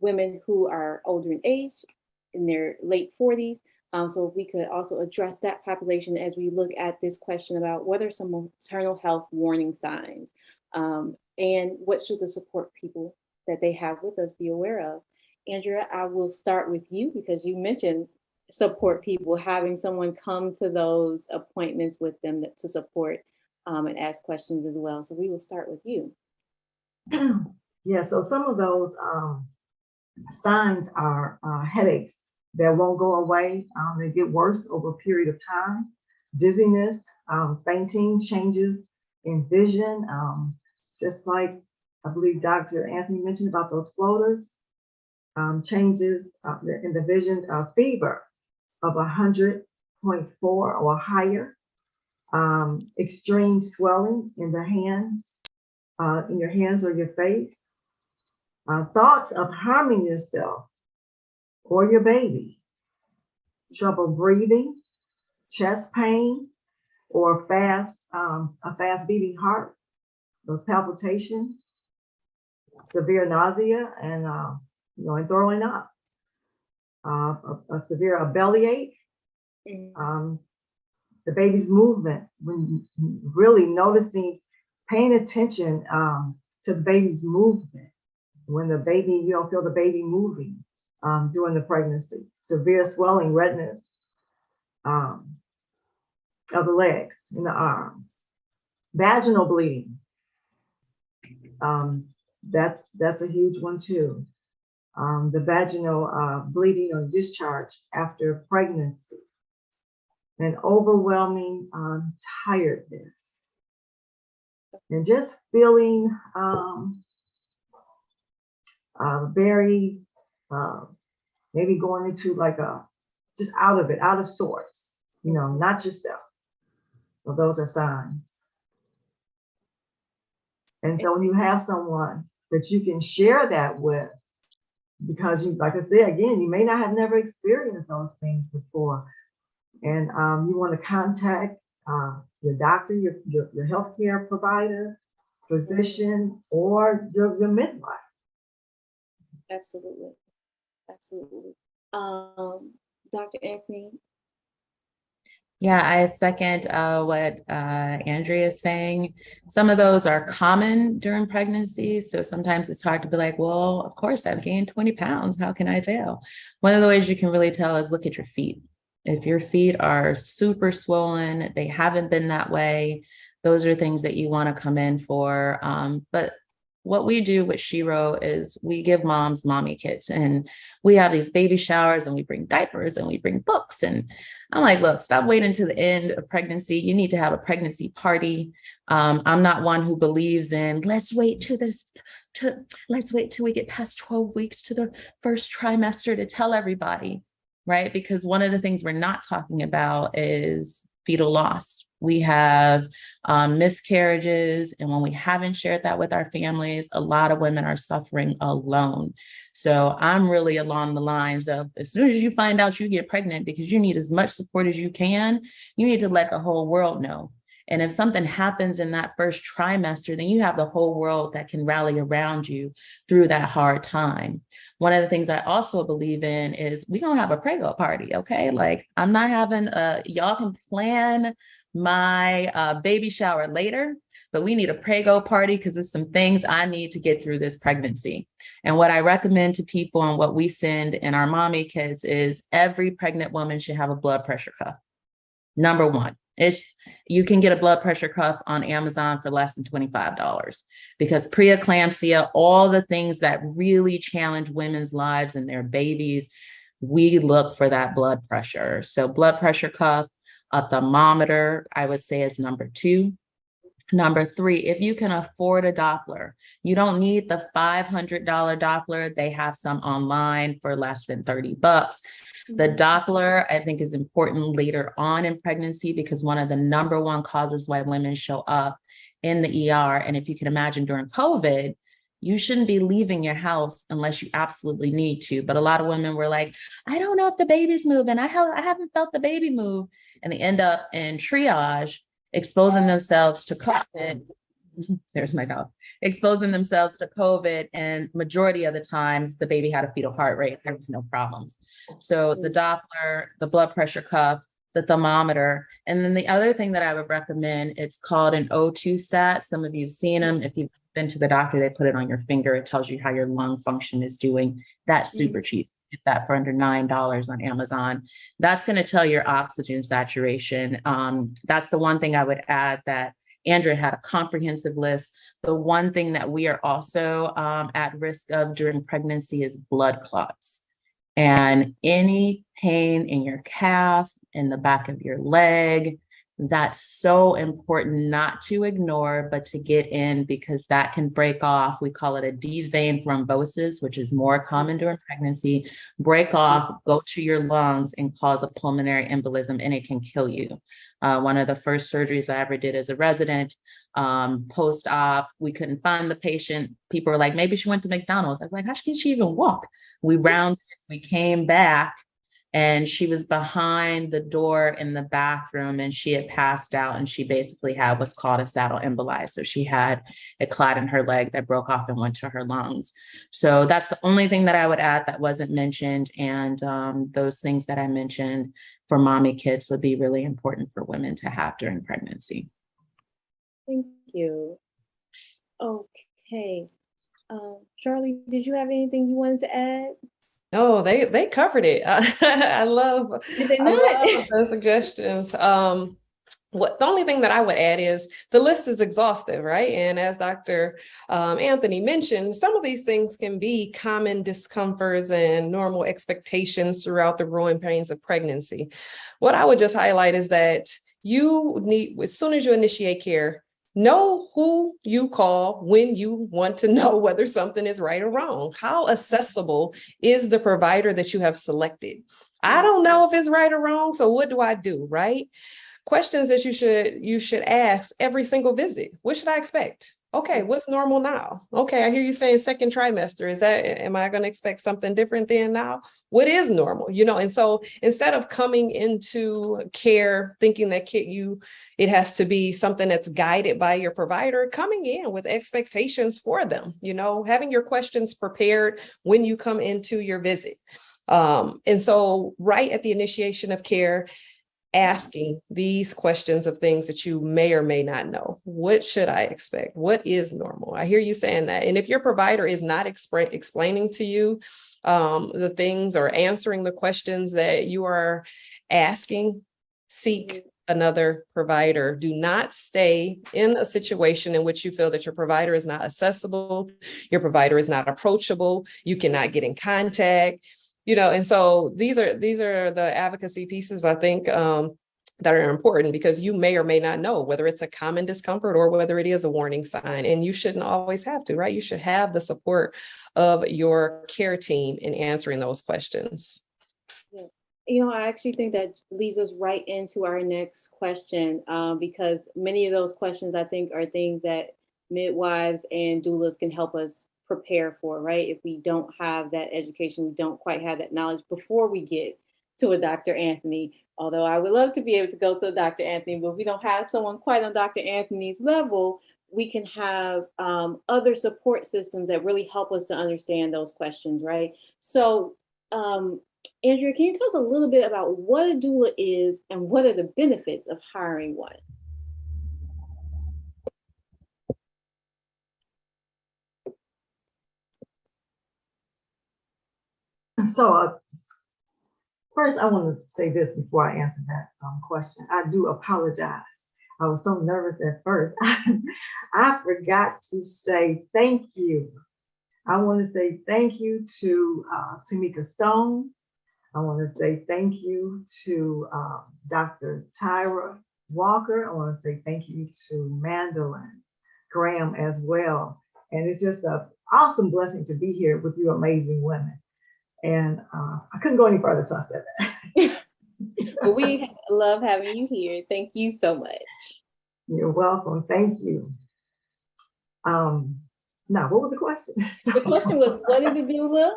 women who are older in age, in their late 40s. So if we could also address that population as we look at this question about what are some maternal health warning signs, and what should the support people that they have with us be aware of. Andrea, I will start with you because you mentioned support people, having someone come to those appointments with them to support and ask questions as well. So we will start with you. Yeah, so some of those signs are headaches that won't go away. They get worse over a period of time. Dizziness, fainting, changes in vision, just like I believe Dr. Anthony mentioned about those floaters, changes in the vision, fever of 100.4 or higher, extreme swelling in the hands, in your hands or your face, thoughts of harming yourself or your baby, trouble breathing, chest pain, or a fast beating heart, those palpitations, severe nausea and and throwing up, a severe bellyache, the baby's movement, when really noticing, paying attention to the baby's movement, when the baby, you don't feel the baby moving during the pregnancy, severe swelling, redness of the legs and the arms, vaginal bleeding. That's a huge one too. The vaginal bleeding or discharge after pregnancy, and overwhelming tiredness, and just feeling very, maybe going into like just out of sorts, not yourself. So those are signs. And so when you have someone that you can share that with, because you, like I said, again, you may not have never experienced those things before. And you want to contact your doctor, your healthcare provider, physician, or your midwife. Absolutely. Absolutely. Dr. Anthony. Yeah, I second what Andrea is saying. Some of those are common during pregnancy. So sometimes it's hard to be like, well, of course I've gained 20 pounds. How can I tell? One of the ways you can really tell is look at your feet. If your feet are super swollen, they haven't been that way, those are things that you want to come in for. But what we do with Shiro is we give moms mommy kits, and we have these baby showers, and we bring diapers, and we bring books. And I'm like, look, stop waiting to the end of pregnancy. You need to have a pregnancy party. I'm not one who believes in let's wait till we get past 12 weeks to the first trimester to tell everybody, right? Because one of the things we're not talking about is fetal loss. We have miscarriages, and when we haven't shared that with our families, a lot of women are suffering alone. So I'm really along the lines of, as soon as you find out you get pregnant, because you need as much support as you can, you need to let the whole world know. And if something happens in that first trimester, then you have the whole world that can rally around you through that hard time. One of the things I also believe in is we're going to have a prego party, okay? Like, I'm not having y'all can plan my baby shower later, but we need a prego party because there's some things I need to get through this pregnancy. And what I recommend to people and what we send in our mommy kits is every pregnant woman should have a blood pressure cuff. Number one, you can get a blood pressure cuff on Amazon for less than $25, because preeclampsia, all the things that really challenge women's lives and their babies, we look for that blood pressure. So blood pressure cuff, a thermometer, I would say, is number two. Number three, if you can afford a Doppler, you don't need the $500 Doppler. They have some online for less than $30. The Doppler, I think, is important later on in pregnancy, because one of the number one causes why women show up in the ER. And if you can imagine during COVID, You shouldn't be leaving your house unless you absolutely need to. But a lot of women were like, I don't know if the baby's moving. I haven't felt the baby move. And they end up in triage, exposing themselves to COVID. There's my dog. Exposing themselves to COVID. And majority of the times, the baby had a fetal heart rate. There was no problems. So the Doppler, the blood pressure cuff, the thermometer. And then the other thing that I would recommend, it's called an O2 stat. Some of you have seen them. If you've been to the doctor, they put it on your finger. It tells you how your lung function is doing. That's super cheap. Get that for under $9 on Amazon. That's going to tell your oxygen saturation. That's the one thing I would add, that Andrea had a comprehensive list. The one thing that we are also at risk of during pregnancy is blood clots. And any pain in your calf, in the back of your leg, that's so important not to ignore, but to get in, because that can break off. We call it a deep vein thrombosis, which is more common during pregnancy. Break off, go to your lungs and cause a pulmonary embolism, and it can kill you. One of the first surgeries I ever did as a resident, post-op, we couldn't find the patient. People were like, maybe she went to McDonald's. I was like, how can she even walk? We came back, and she was behind the door in the bathroom, and she had passed out, and she basically had what's called a saddle emboli. So she had a clot in her leg that broke off and went to her lungs. So that's the only thing that I would add that wasn't mentioned. And those things that I mentioned for mommy kits would be really important for women to have during pregnancy. Thank you. Okay. Charlie, did you have anything you wanted to add? No, they covered it. I love the suggestions. The only thing that I would add is the list is exhaustive, right? And as Dr. Anthony mentioned, some of these things can be common discomforts and normal expectations throughout the growing pains of pregnancy. What I would just highlight is that you need, as soon as you initiate care, know who you call when you want to know whether something is right or wrong. How accessible is the provider that you have selected? I don't know if it's right or wrong, so what do I do, right? Questions that you should ask every single visit. What should I expect? Okay, what's normal now? Okay, I hear you saying second trimester. Am I going to expect something different than now? What is normal? And so instead of coming into care thinking that it has to be something that's guided by your provider, coming in with expectations for them, having your questions prepared when you come into your visit. And so right at the initiation of care, asking these questions of things that you may or may not know. What should I expect? What is normal? I hear you saying that. And if your provider is not explaining to you the things or answering the questions that you are asking, seek another provider. Do not stay in a situation in which you feel that your provider is not accessible, your provider is not approachable, you cannot get in contact. And so these are the advocacy pieces, I think, that are important, because you may or may not know whether it's a common discomfort or whether it is a warning sign, and you shouldn't always have to, right? You should have the support of your care team in answering those questions. Yeah. I actually think that leads us right into our next question, because many of those questions, I think, are things that midwives and doulas can help us prepare for, right? If we don't have that education, we don't quite have that knowledge before we get to a Dr. Anthony. Although I would love to be able to go to a Dr. Anthony, but if we don't have someone quite on Dr. Anthony's level, we can have other support systems that really help us to understand those questions, right? So, Andrea, can you tell us a little bit about what a doula is and what are the benefits of hiring one? So first, I want to say this before I answer that question. I do apologize. I was so nervous at first. I forgot to say thank you. I want to say thank you to Tamika Stone. I want to say thank you to Dr. Tyra Walker. I want to say thank you to Mandolin Graham as well. And it's just an awesome blessing to be here with you amazing women. And I couldn't go any further, so I said that. Well, we love having you here. Thank you so much. You're welcome. Thank you. Now, what was the question? The question was, what is a doula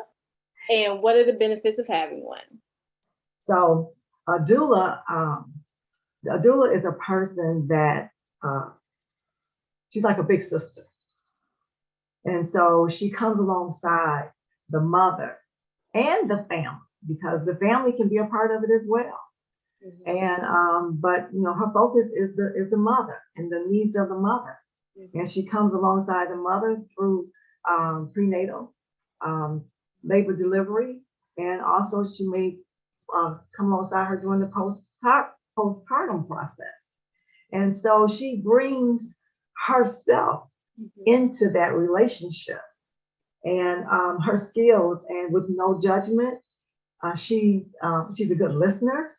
and what are the benefits of having one? So a doula is a person that she's like a big sister. And so she comes alongside the mother and the family, because the family can be a part of it as well. And but her focus is the mother and the needs of the mother. And she comes alongside the mother through prenatal, labor delivery, and also she may come alongside her during the postpartum process. And so she brings herself into that relationship and her skills, and with no judgment. She's a good listener.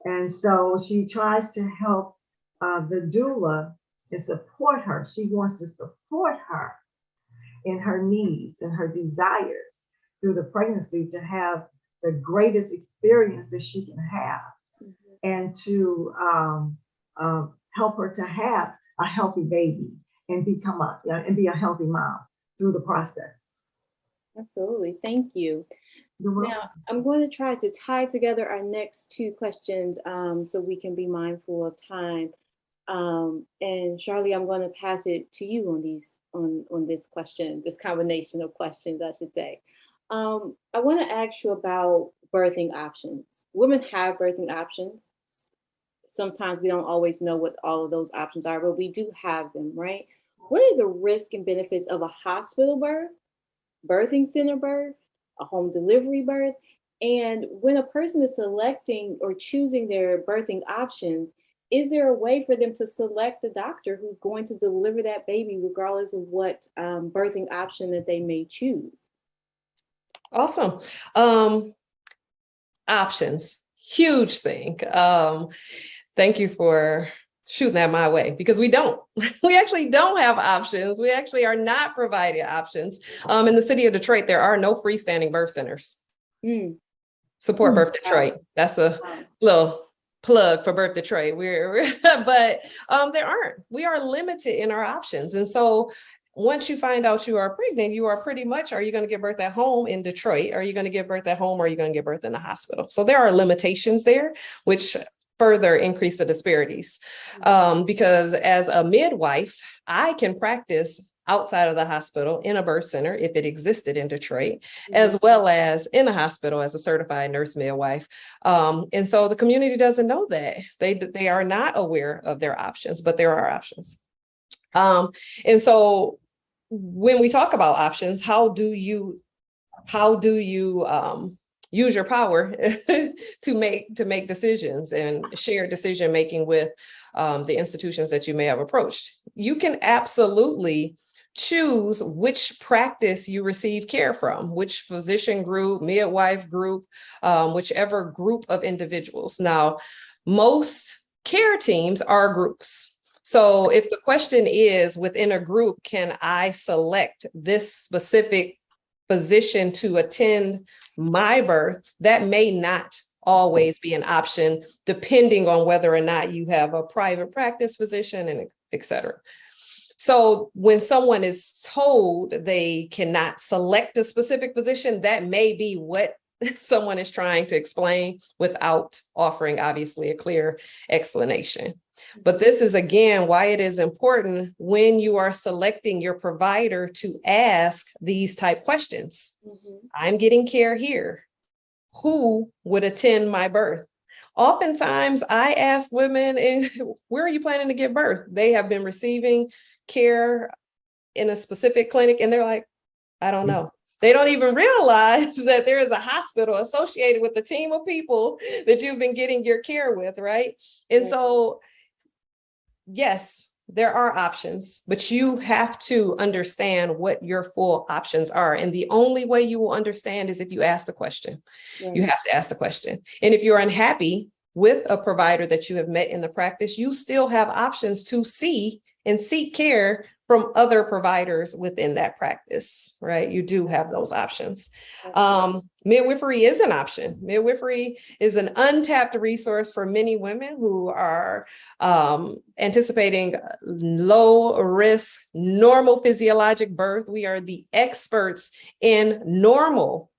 And so she tries to help the doula and support her. She wants to support her in her needs and her desires through the pregnancy, to have the greatest experience that she can have, and to help her to have a healthy baby and be a healthy mom through the process. Absolutely. Thank you. Now, I'm going to try to tie together our next two questions so we can be mindful of time. And Charlie, I'm going to pass it to you on this question, this combination of questions, I should say. I want to ask you about birthing options. Women have birthing options. Sometimes we don't always know what all of those options are, but we do have them, right? What are the risks and benefits of a hospital birth, birthing center birth, a home delivery birth? And when a person is selecting or choosing their birthing options, is there a way for them to select the doctor who's going to deliver that baby, regardless of what birthing option that they may choose? Awesome. Options, huge thing. Thank you for shooting that my way, because we actually don't have options. We actually are not provided options. In the city of Detroit, there are no freestanding birth centers. Support Birth Detroit. That's a little plug for Birth Detroit. But there aren't. We are limited in our options. And so once you find out you are pregnant, you are pretty much, are you going to give birth at home in Detroit? Are you going to give birth at home? Or are you going to give birth in the hospital? So there are limitations there, which further increase the disparities. Because as a midwife, I can practice outside of the hospital in a birth center if it existed in Detroit, as well as in a hospital as a certified nurse midwife. And so the community doesn't know that. They are not aware of their options, but there are options. And so when we talk about options, how do you use your power to make decisions and share decision making with the institutions that you may have approached? You can absolutely choose which practice you receive care from, which physician group, midwife group, whichever group of individuals. Now, most care teams are groups. So if the question is within a group, can I select this specific physician to attend my birth? That may not always be an option, depending on whether or not you have a private practice physician and et cetera. So when someone is told they cannot select a specific physician, that may be what someone is trying to explain without offering, obviously, a clear explanation. But this is, again, why it is important when you are selecting your provider to ask these type questions. I'm getting care here. Who would attend my birth? Oftentimes, I ask women, where are you planning to give birth? They have been receiving care in a specific clinic, and they're like, I don't know. They don't even realize that there is a hospital associated with the team of people that you've been getting your care with, right? And so, yes, there are options, but you have to understand what your full options are. And the only way you will understand is if you ask the question. You have to ask the question. And if you're unhappy with a provider that you have met in the practice, you still have options to see and seek care from other providers within that practice, right? You do have those options. Midwifery is an option. Midwifery is an untapped resource for many women who are anticipating low risk, normal physiologic birth. We are the experts in normal.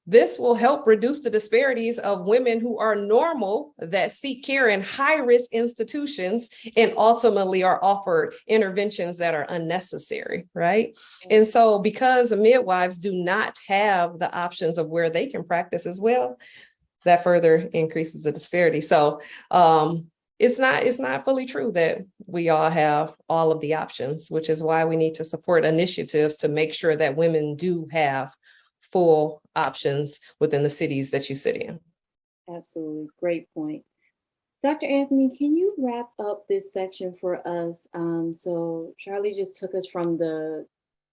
This will help reduce the disparities of women who are normal that seek care in high-risk institutions and ultimately are offered interventions that are unnecessary, right? And so because midwives do not have the options of where they can practice as well, that further increases the disparity. So it's not fully true that we all have all of the options, which is why we need to support initiatives to make sure that women do have full options within the cities that you sit in. Absolutely. Great point. Dr. Anthony, can you wrap up this section for us? So Charlie just took us from the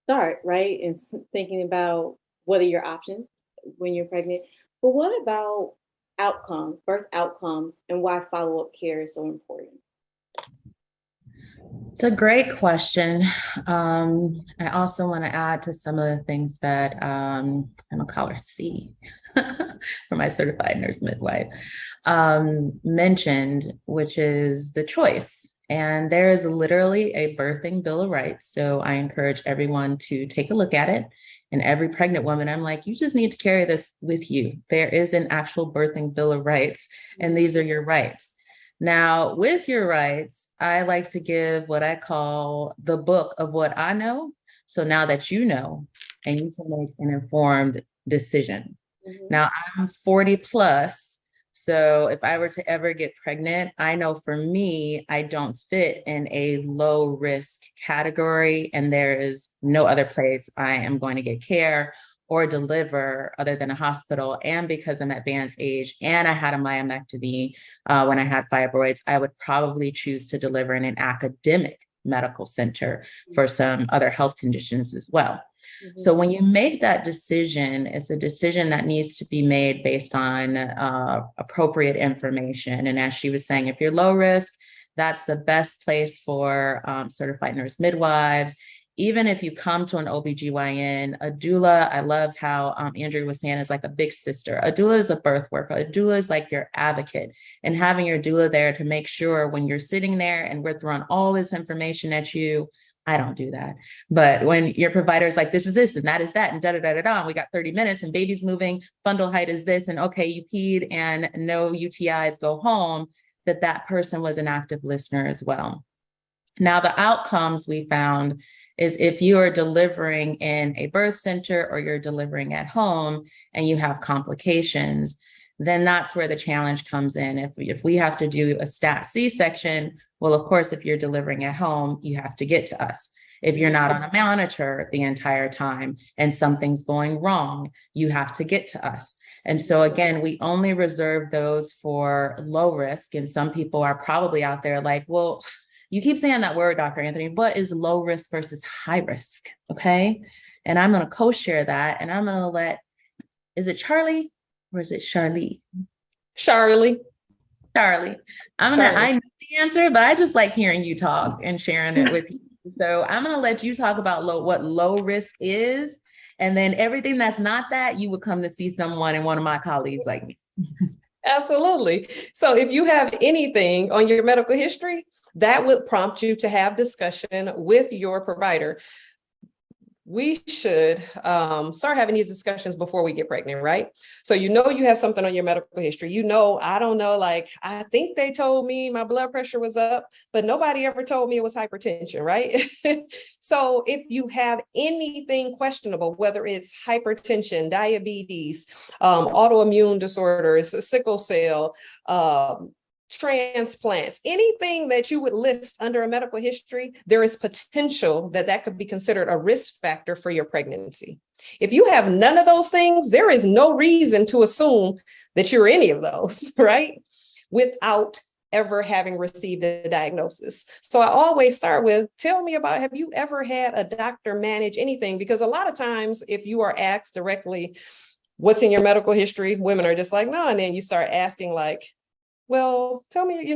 start, right? And thinking about what are your options when you're pregnant. But what about outcomes, birth outcomes, and why follow-up care is so important? It's a great question. I also want to add to some of the things that I'm gonna call her C for my certified nurse midwife mentioned, which is the choice. And there is literally a birthing bill of rights. So I encourage everyone to take a look at it. And every pregnant woman, I'm like, you just need to carry this with you. There is an actual birthing bill of rights, and these are your rights. Now, with your rights, I like to give what I call the book of what I know. So now that you know, and you can make an informed decision. Now I'm 40 plus. So if I were to ever get pregnant, I know for me, I don't fit in a low risk category, and there is no other place I am going to get care or deliver other than a hospital. And because I'm at advanced age and I had a myomectomy when I had fibroids, I would probably choose to deliver in an academic medical center for some other health conditions as well. So when you make that decision, it's a decision that needs to be made based on appropriate information. And as she was saying, if you're low risk, that's the best place for certified nurse midwives. Even if you come to an OBGYN, a doula, I love how Andrea was saying, is like a big sister. A doula is a birth worker. A doula is like your advocate, and having your doula there to make sure when you're sitting there and we're throwing all this information at you. I don't do that. But when your provider is like, this is this, and that is that, and and we got 30 minutes and baby's moving, fundal height is this, and okay, you peed and no UTIs, go home, that person was an active listener as well. Now, the outcomes we found is if you are delivering in a birth center or you're delivering at home and you have complications, then that's where the challenge comes in. If we have to do a stat C-section, well, of course, if you're delivering at home, you have to get to us. If you're not on a monitor the entire time and something's going wrong, you have to get to us. And so again, we only reserve those for low risk. And some people are probably out there like, well, you keep saying that word, Dr. Anthony, what is low risk versus high risk? Okay. And I'm going to co-share that. And I'm going to let, is it Charlie or is it Charlie? Charlie. I know the answer, but I just like hearing you talk and sharing it with you. So I'm going to let you talk about what low risk is. And then everything that's not that, you would come to see someone and one of my colleagues like me. Absolutely. So if you have anything on your medical history, that would prompt you to have discussion with your provider. We should start having these discussions before we get pregnant, right? So you know you have something on your medical history. You know, I don't know, like, I think they told me my blood pressure was up, but nobody ever told me it was hypertension, right? So if you have anything questionable, whether it's hypertension, diabetes, autoimmune disorders, sickle cell, transplants, anything that you would list under a medical history, there is potential that could be considered a risk factor for your pregnancy. If you have none of those things, there is no reason to assume that you're any of those, right? Without ever having received a diagnosis. So I always start with, tell me about, have you ever had a doctor manage anything? Because a lot of times if you are asked directly, what's in your medical history, women are just like, no, and then you start asking like, well, tell me,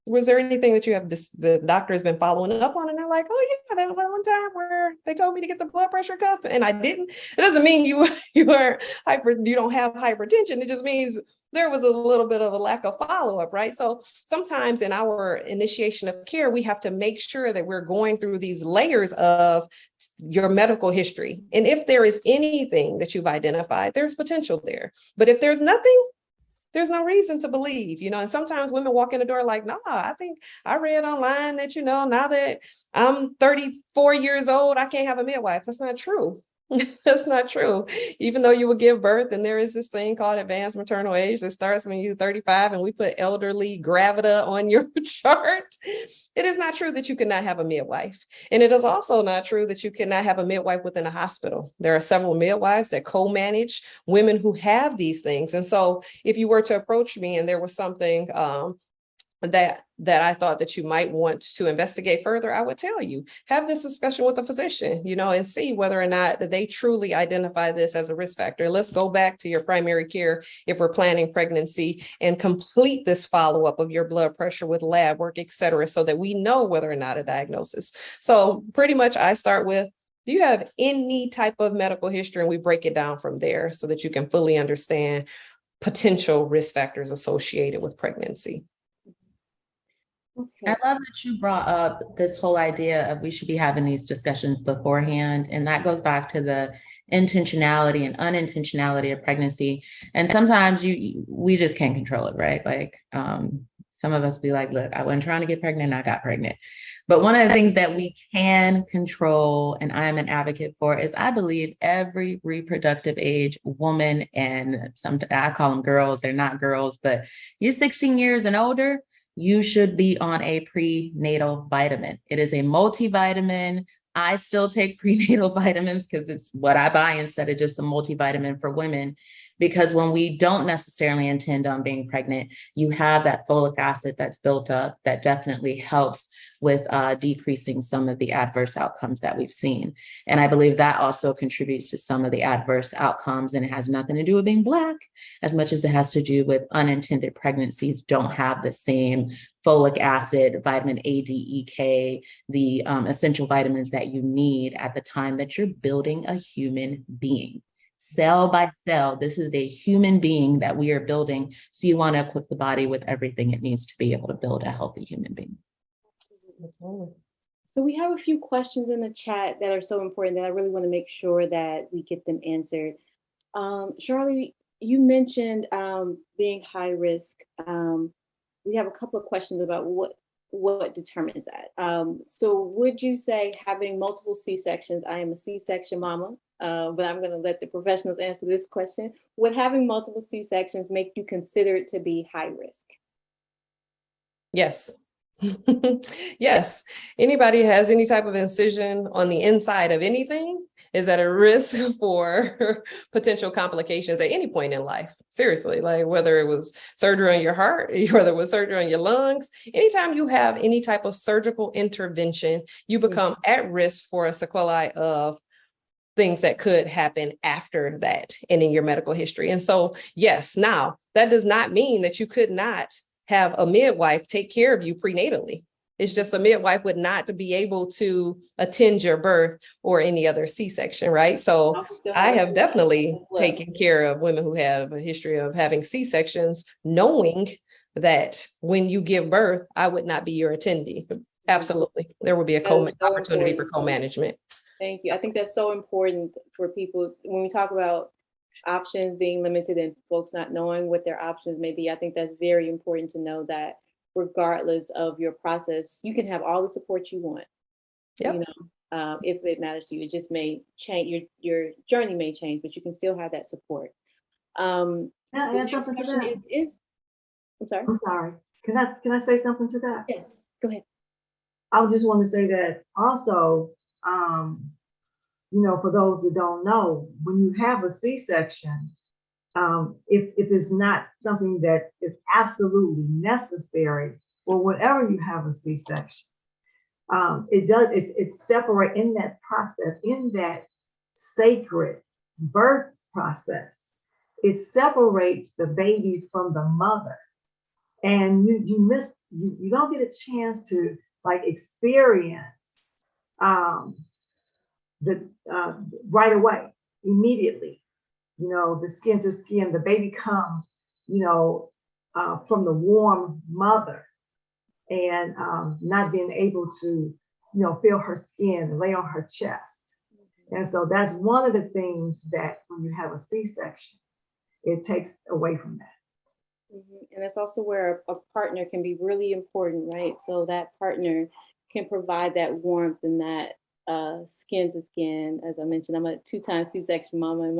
was there anything that the doctor has been following up on? And they're like, oh yeah, that was one time where they told me to get the blood pressure cuff and I didn't. It doesn't mean you don't have hypertension. It just means there was a little bit of a lack of follow-up, right? So sometimes in our initiation of care, we have to make sure that we're going through these layers of your medical history. And if there is anything that you've identified, there's potential there. But if there's nothing, there's no reason to believe, and sometimes women walk in the door like, nah, I think I read online that, now that I'm 34 years old, I can't have a midwife. That's not true. That's not true. Even though you will give birth, and there is this thing called advanced maternal age that starts when you're 35, and we put elderly gravida on your chart. It is not true that you cannot have a midwife. And it is also not true that you cannot have a midwife within a hospital. There are several midwives that co-manage women who have these things. And so if you were to approach me and there was something that I thought that you might want to investigate further, I would tell you, have this discussion with a physician, and see whether or not they truly identify this as a risk factor. Let's go back to your primary care if we're planning pregnancy and complete this follow-up of your blood pressure with lab work, et cetera, so that we know whether or not a diagnosis. So pretty much I start with, do you have any type of medical history? And we break it down from there so that you can fully understand potential risk factors associated with pregnancy. I love that you brought up this whole idea of we should be having these discussions beforehand. And that goes back to the intentionality and unintentionality of pregnancy. And sometimes we just can't control it, right? Like some of us be like, look, I wasn't trying to get pregnant, I got pregnant. But one of the things that we can control, and I'm an advocate for, is I believe every reproductive age woman, and I call them girls, they're not girls, but you're 16 years and older, you should be on a prenatal vitamin. It is a multivitamin. I still take prenatal vitamins because it's what I buy instead of just a multivitamin for women. Because when we don't necessarily intend on being pregnant, you have that folic acid that's built up that definitely helps with decreasing some of the adverse outcomes that we've seen. And I believe that also contributes to some of the adverse outcomes, and it has nothing to do with being Black as much as it has to do with unintended pregnancies don't have the same folic acid, vitamin A, D, E, K, the essential vitamins that you need at the time that you're building a human being. Cell by cell, this is a human being that we are building. So you want to equip the body with everything it needs to be able to build a healthy human being. So we have a few questions in the chat that are so important that I really want to make sure that we get them answered. Charlie, you mentioned being high risk. We have a couple of questions about what determines that. So would you say having multiple C-sections, I am a C-section mama, but I'm going to let the professionals answer this question. Would having multiple C-sections make you consider it to be high risk? Yes. Yes. Anybody has any type of incision on the inside of anything is at a risk for potential complications at any point in life. Seriously, like whether it was surgery on your heart, whether it was surgery on your lungs, anytime you have any type of surgical intervention, you become at risk for a sequelae of things that could happen after that and in your medical history. And so, yes, now that does not mean that you could not have a midwife take care of you prenatally. It's just a midwife would not be able to attend your birth or any other C-section, right? So I have definitely taken care of women who have a history of having C-sections, knowing that when you give birth, I would not be your attendee. Absolutely. There would be a opportunity for co-management. Thank you. I think that's so important for people when we talk about options being limited and folks not knowing what their options may be. I think that's very important to know that regardless of your process, you can have all the support you want. Yep. You know, if it matters to you, it just may change. Your journey may change, but you can still have that support. Can I add something to that? I'm sorry. I'm sorry. Can I say something to that? Yes. Go ahead. I just want to say that also. You know, for those who don't know, when you have a C-section, if it's not something that is absolutely necessary, or whenever you have a C-section, it's separate in that process, in that sacred birth process. It separates the baby from the mother. and you don't get a chance to like experience the right away, immediately, the skin to skin, the baby comes, from the warm mother, and not being able to, feel her skin, lay on her chest. And so that's one of the things that when you have a C-section, it takes away from that. And that's also where a partner can be really important, right? So that partner can provide that warmth and that skin to skin. As I mentioned, I'm a 2-time C-section mama, and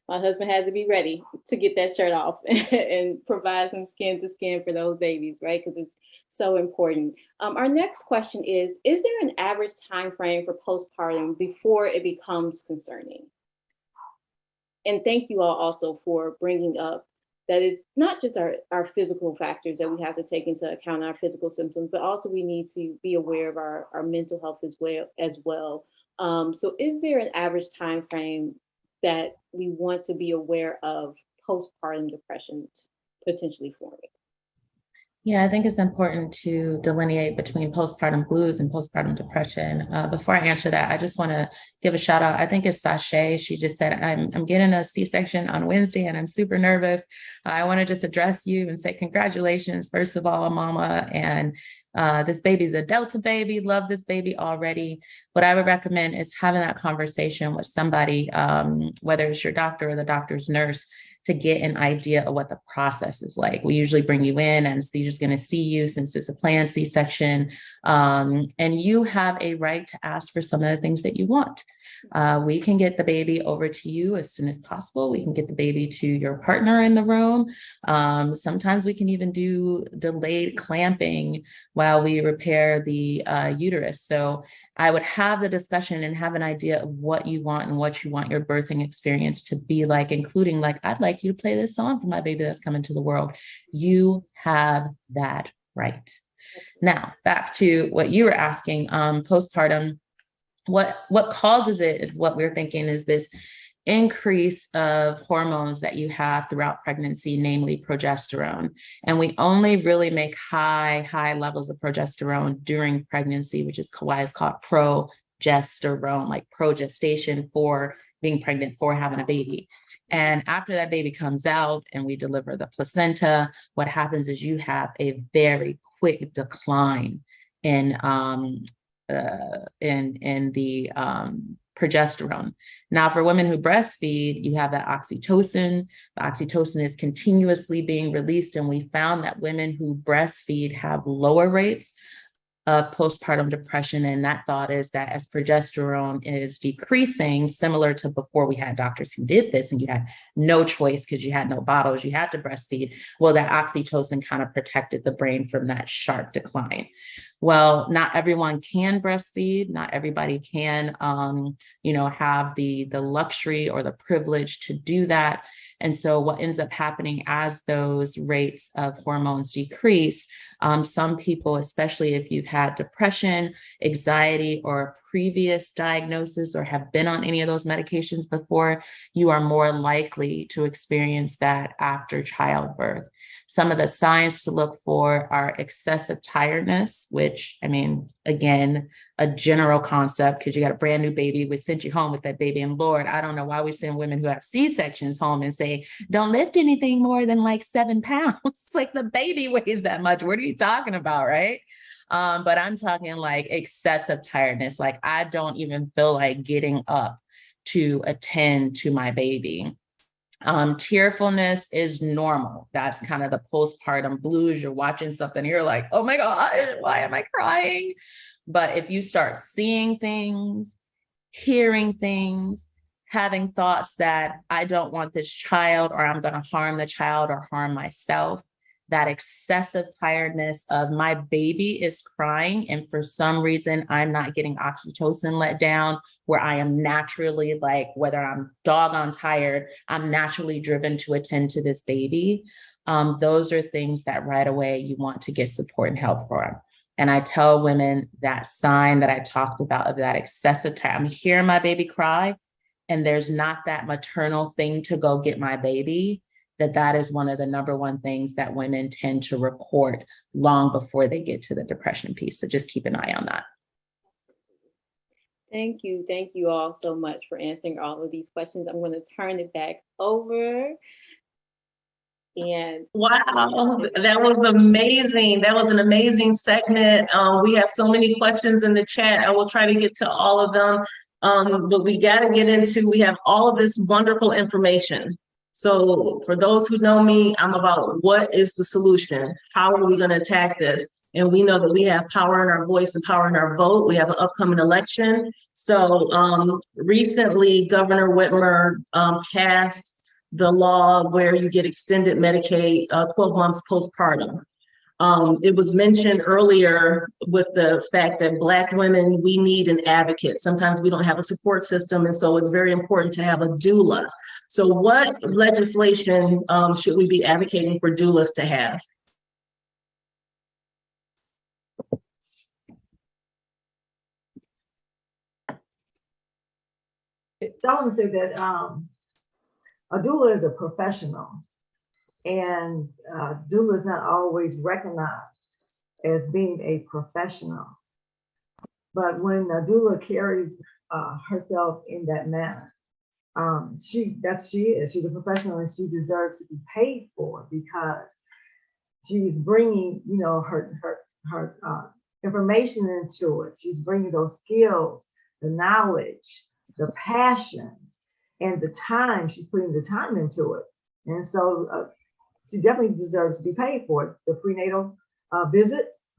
my husband had to be ready to get that shirt off and provide some skin to skin for those babies, right? Because it's so important. Our next question is there an average time frame for postpartum before it becomes concerning? And thank you all also for bringing up that it's not just our physical factors that we have to take into account, our physical symptoms, but also we need to be aware of our mental health as well. So is there an average time frame that we want to be aware of postpartum depression potentially forming? Yeah, I think it's important to delineate between postpartum blues and postpartum depression. Before I answer that, I just want to give a shout out. I think it's Sashay. She just said, I'm getting a C-section on Wednesday and I'm super nervous. I want to just address you and say congratulations, first of all, mama. And this baby's a Delta baby. Love this baby already. What I would recommend is having that conversation with somebody, whether it's your doctor or the doctor's nurse, to get an idea of what the process is like. We usually bring you in, anesthesia's going to see you since it's a planned C-section, and you have a right to ask for some of the things that you want. We can get the baby over to you as soon as possible. We can get the baby to your partner in the room. Sometimes we can even do delayed clamping while we repair the uterus. So I would have the discussion and have an idea of what you want and what you want your birthing experience to be like, including like, I'd like you to play this song for my baby that's coming to the world. You have that right. Now, back to what you were asking, postpartum, what causes it is what we're thinking is this increase of hormones that you have throughout pregnancy, namely progesterone. And we only really make high levels of progesterone during pregnancy, which is why it's called progesterone, like progestation, for being pregnant, for having a baby. And after that baby comes out and we deliver the placenta, what happens is you have a very quick decline in the progesterone. Now, for women who breastfeed, you have that oxytocin. The oxytocin is continuously being released, and we found that women who breastfeed have lower rates of postpartum depression. And that thought is that as progesterone is decreasing, similar to before we had doctors who did this and you had no choice because you had no bottles, you had to breastfeed. Well, that oxytocin kind of protected the brain from that sharp decline. Well, not everyone can breastfeed. Not everybody can, have the luxury or the privilege to do that. And so what ends up happening as those rates of hormones decrease, some people, especially if you've had depression, anxiety, or a previous diagnosis or have been on any of those medications before, you are more likely to experience that after childbirth. Some of the signs to look for are excessive tiredness, which, again, a general concept because you got a brand new baby. We sent you home with that baby. And Lord, I don't know why we send women who have C-sections home and say, don't lift anything more than like 7 pounds. It's like the baby weighs that much. What are you talking about, right? But I'm talking like excessive tiredness. Like I don't even feel like getting up to attend to my baby. Tearfulness is normal. That's kind of the postpartum blues. You're watching something, you're like, oh my God, why am I crying? But if you start seeing things, hearing things, having thoughts that I don't want this child, or I'm going to harm the child or harm myself, that excessive tiredness of my baby is crying, and for some reason I'm not getting oxytocin let down, where I am naturally, like, whether I'm doggone tired, I'm naturally driven to attend to this baby. Those are things that right away you want to get support and help for. And I tell women that sign that I talked about of that excessive time, I'm hearing my baby cry and there's not that maternal thing to go get my baby. that is one of the number one things that women tend to report long before they get to the depression piece. So just keep an eye on that. Thank you. Thank you all so much for answering all of these questions. I'm going to turn it back over. And wow, that was amazing. That was an amazing segment. We have so many questions in the chat. I will try to get to all of them. But we got to get into, we have all of this wonderful information. So for those who know me, I'm about what is the solution? How are we going to attack this? And we know that we have power in our voice and power in our vote. We have an upcoming election. So recently, Governor Whitmer passed the law where you get extended Medicaid 12 months postpartum. It was mentioned earlier with the fact that Black women, we need an advocate. Sometimes we don't have a support system, and so it's very important to have a doula. So what legislation should we be advocating for doulas to have? So I want to say that a doula is a professional, and doula is not always recognized as being a professional. But when a doula carries herself in that manner, she's a professional, and she deserves to be paid for, because she's bringing, you know, her information into it. She's bringing those skills, the knowledge, the passion, and the time. She's putting the time into it. And so she definitely deserves to be paid for it. The prenatal visits,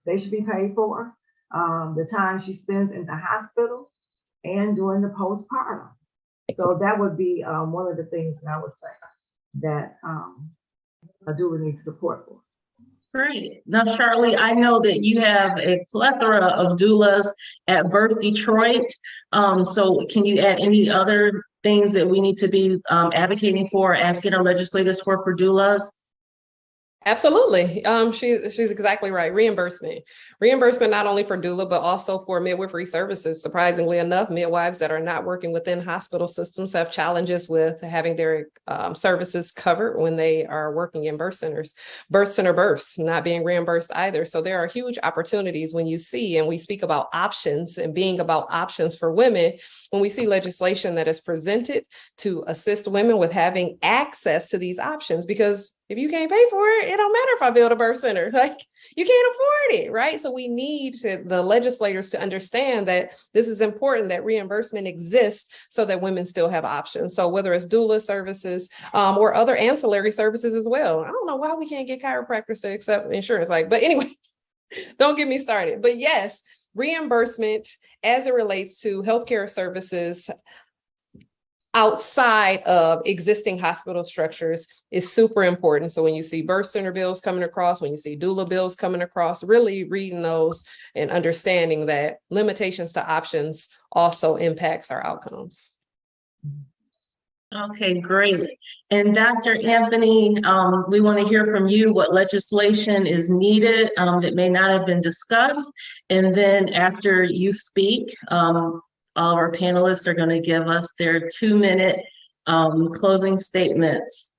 they should be paid for. The time she spends in the hospital and during the postpartum. So that would be one of the things that I would say that a doula needs support for. Great. Now, Charlie, I know that you have a plethora of doulas at Birth Detroit. So can you add any other things that we need to be advocating for, asking our legislators for doulas? Absolutely. She's exactly right. Reimbursement not only for doula, but also for midwifery services. Surprisingly enough, midwives that are not working within hospital systems have challenges with having their services covered when they are working in birth centers. Birth center births not being reimbursed either. So there are huge opportunities when you see, and we speak about options and being about options for women, when we see legislation that is presented to assist women with having access to these options. Because if you can't pay for it, it don't matter if I build a birth center. Like, you can't afford it, right? So we need the legislators to understand that this is important, that reimbursement exists so that women still have options. So whether it's doula services or other ancillary services as well. I don't know why we can't get chiropractors to accept insurance. But anyway, don't get me started. But yes, reimbursement as it relates to healthcare services outside of existing hospital structures is super important. So when you see birth center bills coming across, when you see doula bills coming across, really reading those and understanding that limitations to options also impacts our outcomes. Okay, great. And Dr. Anthony, we want to hear from you what legislation is needed that may not have been discussed. And then after you speak, all our panelists are going to give us their 2-minute closing statements.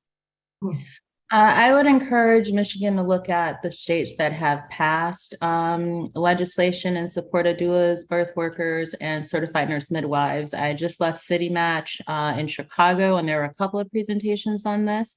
I would encourage Michigan to look at the states that have passed legislation in support of doulas, birth workers, and certified nurse midwives. I just left City Match in Chicago, and there were a couple of presentations on this.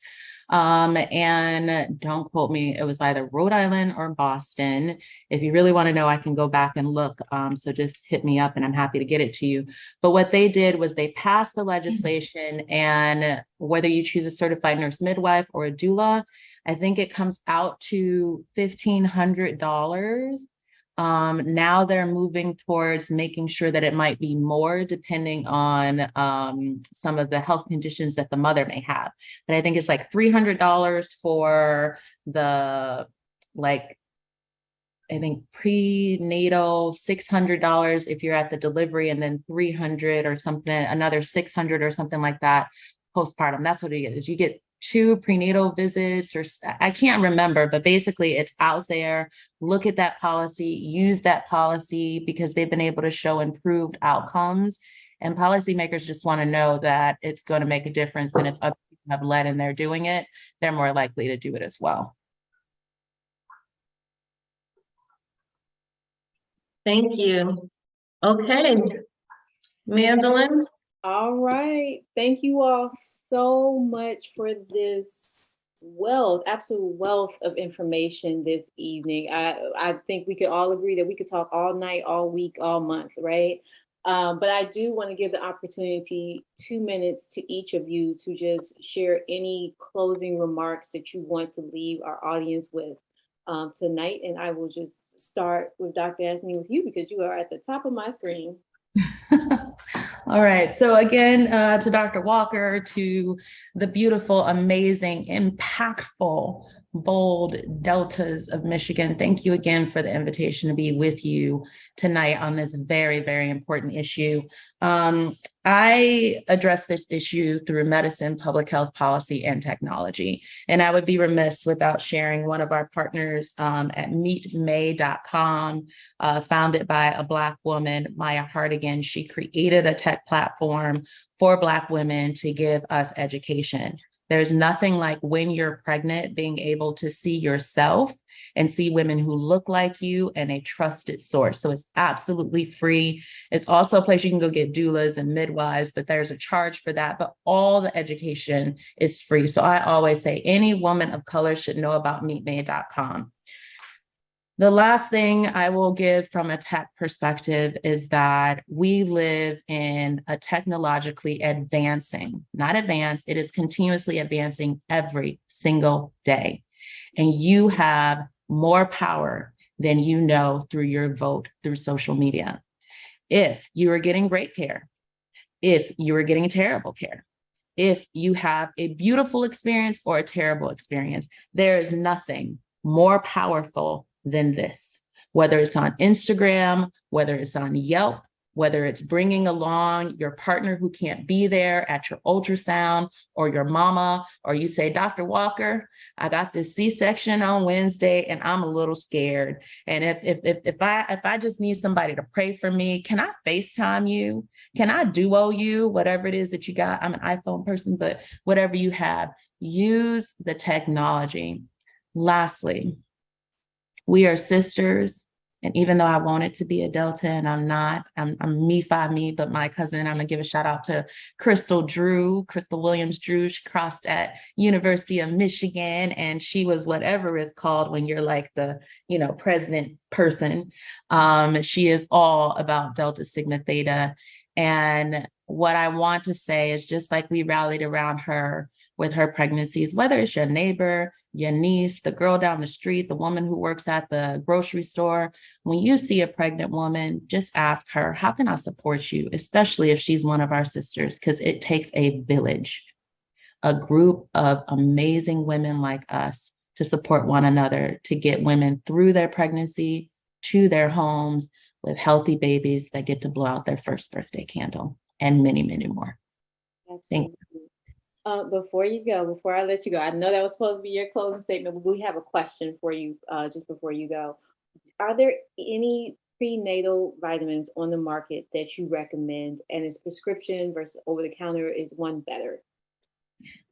And don't quote me, it was either Rhode Island or Boston. If you really want to know, I can go back and look. So just hit me up and I'm happy to get it to you. But what they did was they passed the legislation, and whether you choose a certified nurse midwife or a doula, I think it comes out to $1,500. Now they're moving towards making sure that it might be more depending on some of the health conditions that the mother may have. But I think it's like $300 for the, I think prenatal, $600 if you're at the delivery, and then $300 or something, another $600 or something like that postpartum. That's what it is. You get 2 prenatal visits, or I can't remember, but basically it's out there. Look at that policy, use that policy, because they've been able to show improved outcomes, and policymakers just want to know that it's going to make a difference. And if other people have led and they're doing it, they're more likely to do it as well. Thank you. Okay, Mandolin. All right. Thank you all so much for this absolute wealth of information this evening. I think we could all agree that we could talk all night, all week, all month, right? But I do want to give the opportunity 2 minutes to each of you to just share any closing remarks that you want to leave our audience with tonight. And I will just start with Dr. Anthony with you because you are at the top of my screen. All right. So again, to Dr. Walker, to the beautiful, amazing, impactful, bold Deltas of Michigan, thank you again for the invitation to be with you tonight on this very, very important issue. I address this issue through medicine, public health policy, and technology. And I would be remiss without sharing one of our partners at meetmay.com, founded by a Black woman, Maya Hartigan. She created a tech platform for Black women to give us education. There's nothing like when you're pregnant, being able to see yourself and see women who look like you and a trusted source. So it's absolutely free. It's also a place you can go get doulas and midwives, but there's a charge for that. But all the education is free. So I always say any woman of color should know about meetmay.com. The last thing I will give from a tech perspective is that we live in a technologically advancing, not advanced, it is continuously advancing every single day. And you have more power than you know through your vote through social media. If you are getting great care, if you are getting terrible care, if you have a beautiful experience or a terrible experience, there is nothing more powerful than this, whether it's on Instagram, whether it's on Yelp, whether it's bringing along your partner who can't be there at your ultrasound, or your mama, or you say, Dr. Walker, I got this C-section on Wednesday and I'm a little scared. And if I just need somebody to pray for me, can I FaceTime you? Can I duo you? Whatever it is that you got. I'm an iPhone person, but whatever you have, use the technology. Lastly, we are sisters. And even though I wanted to be a Delta and I'm not, I'm me, but my cousin, I'm gonna give a shout out to Crystal Williams Drew. She crossed at University of Michigan, and she was whatever is called when you're like the, president person. She is all about Delta Sigma Theta. And what I want to say is, just like we rallied around her with her pregnancies, whether it's your neighbor, your niece, the girl down the street, the woman who works at the grocery store, when you see a pregnant woman, just ask her, how can I support you? Especially if she's one of our sisters, because it takes a village, a group of amazing women like us to support one another, to get women through their pregnancy to their homes with healthy babies that get to blow out their first birthday candle, and many, many more. Thank you. Before I let you go, I know that was supposed to be your closing statement, but we have a question for you just before you go. Are there any prenatal vitamins on the market that you recommend, and is prescription versus over the counter, is one better?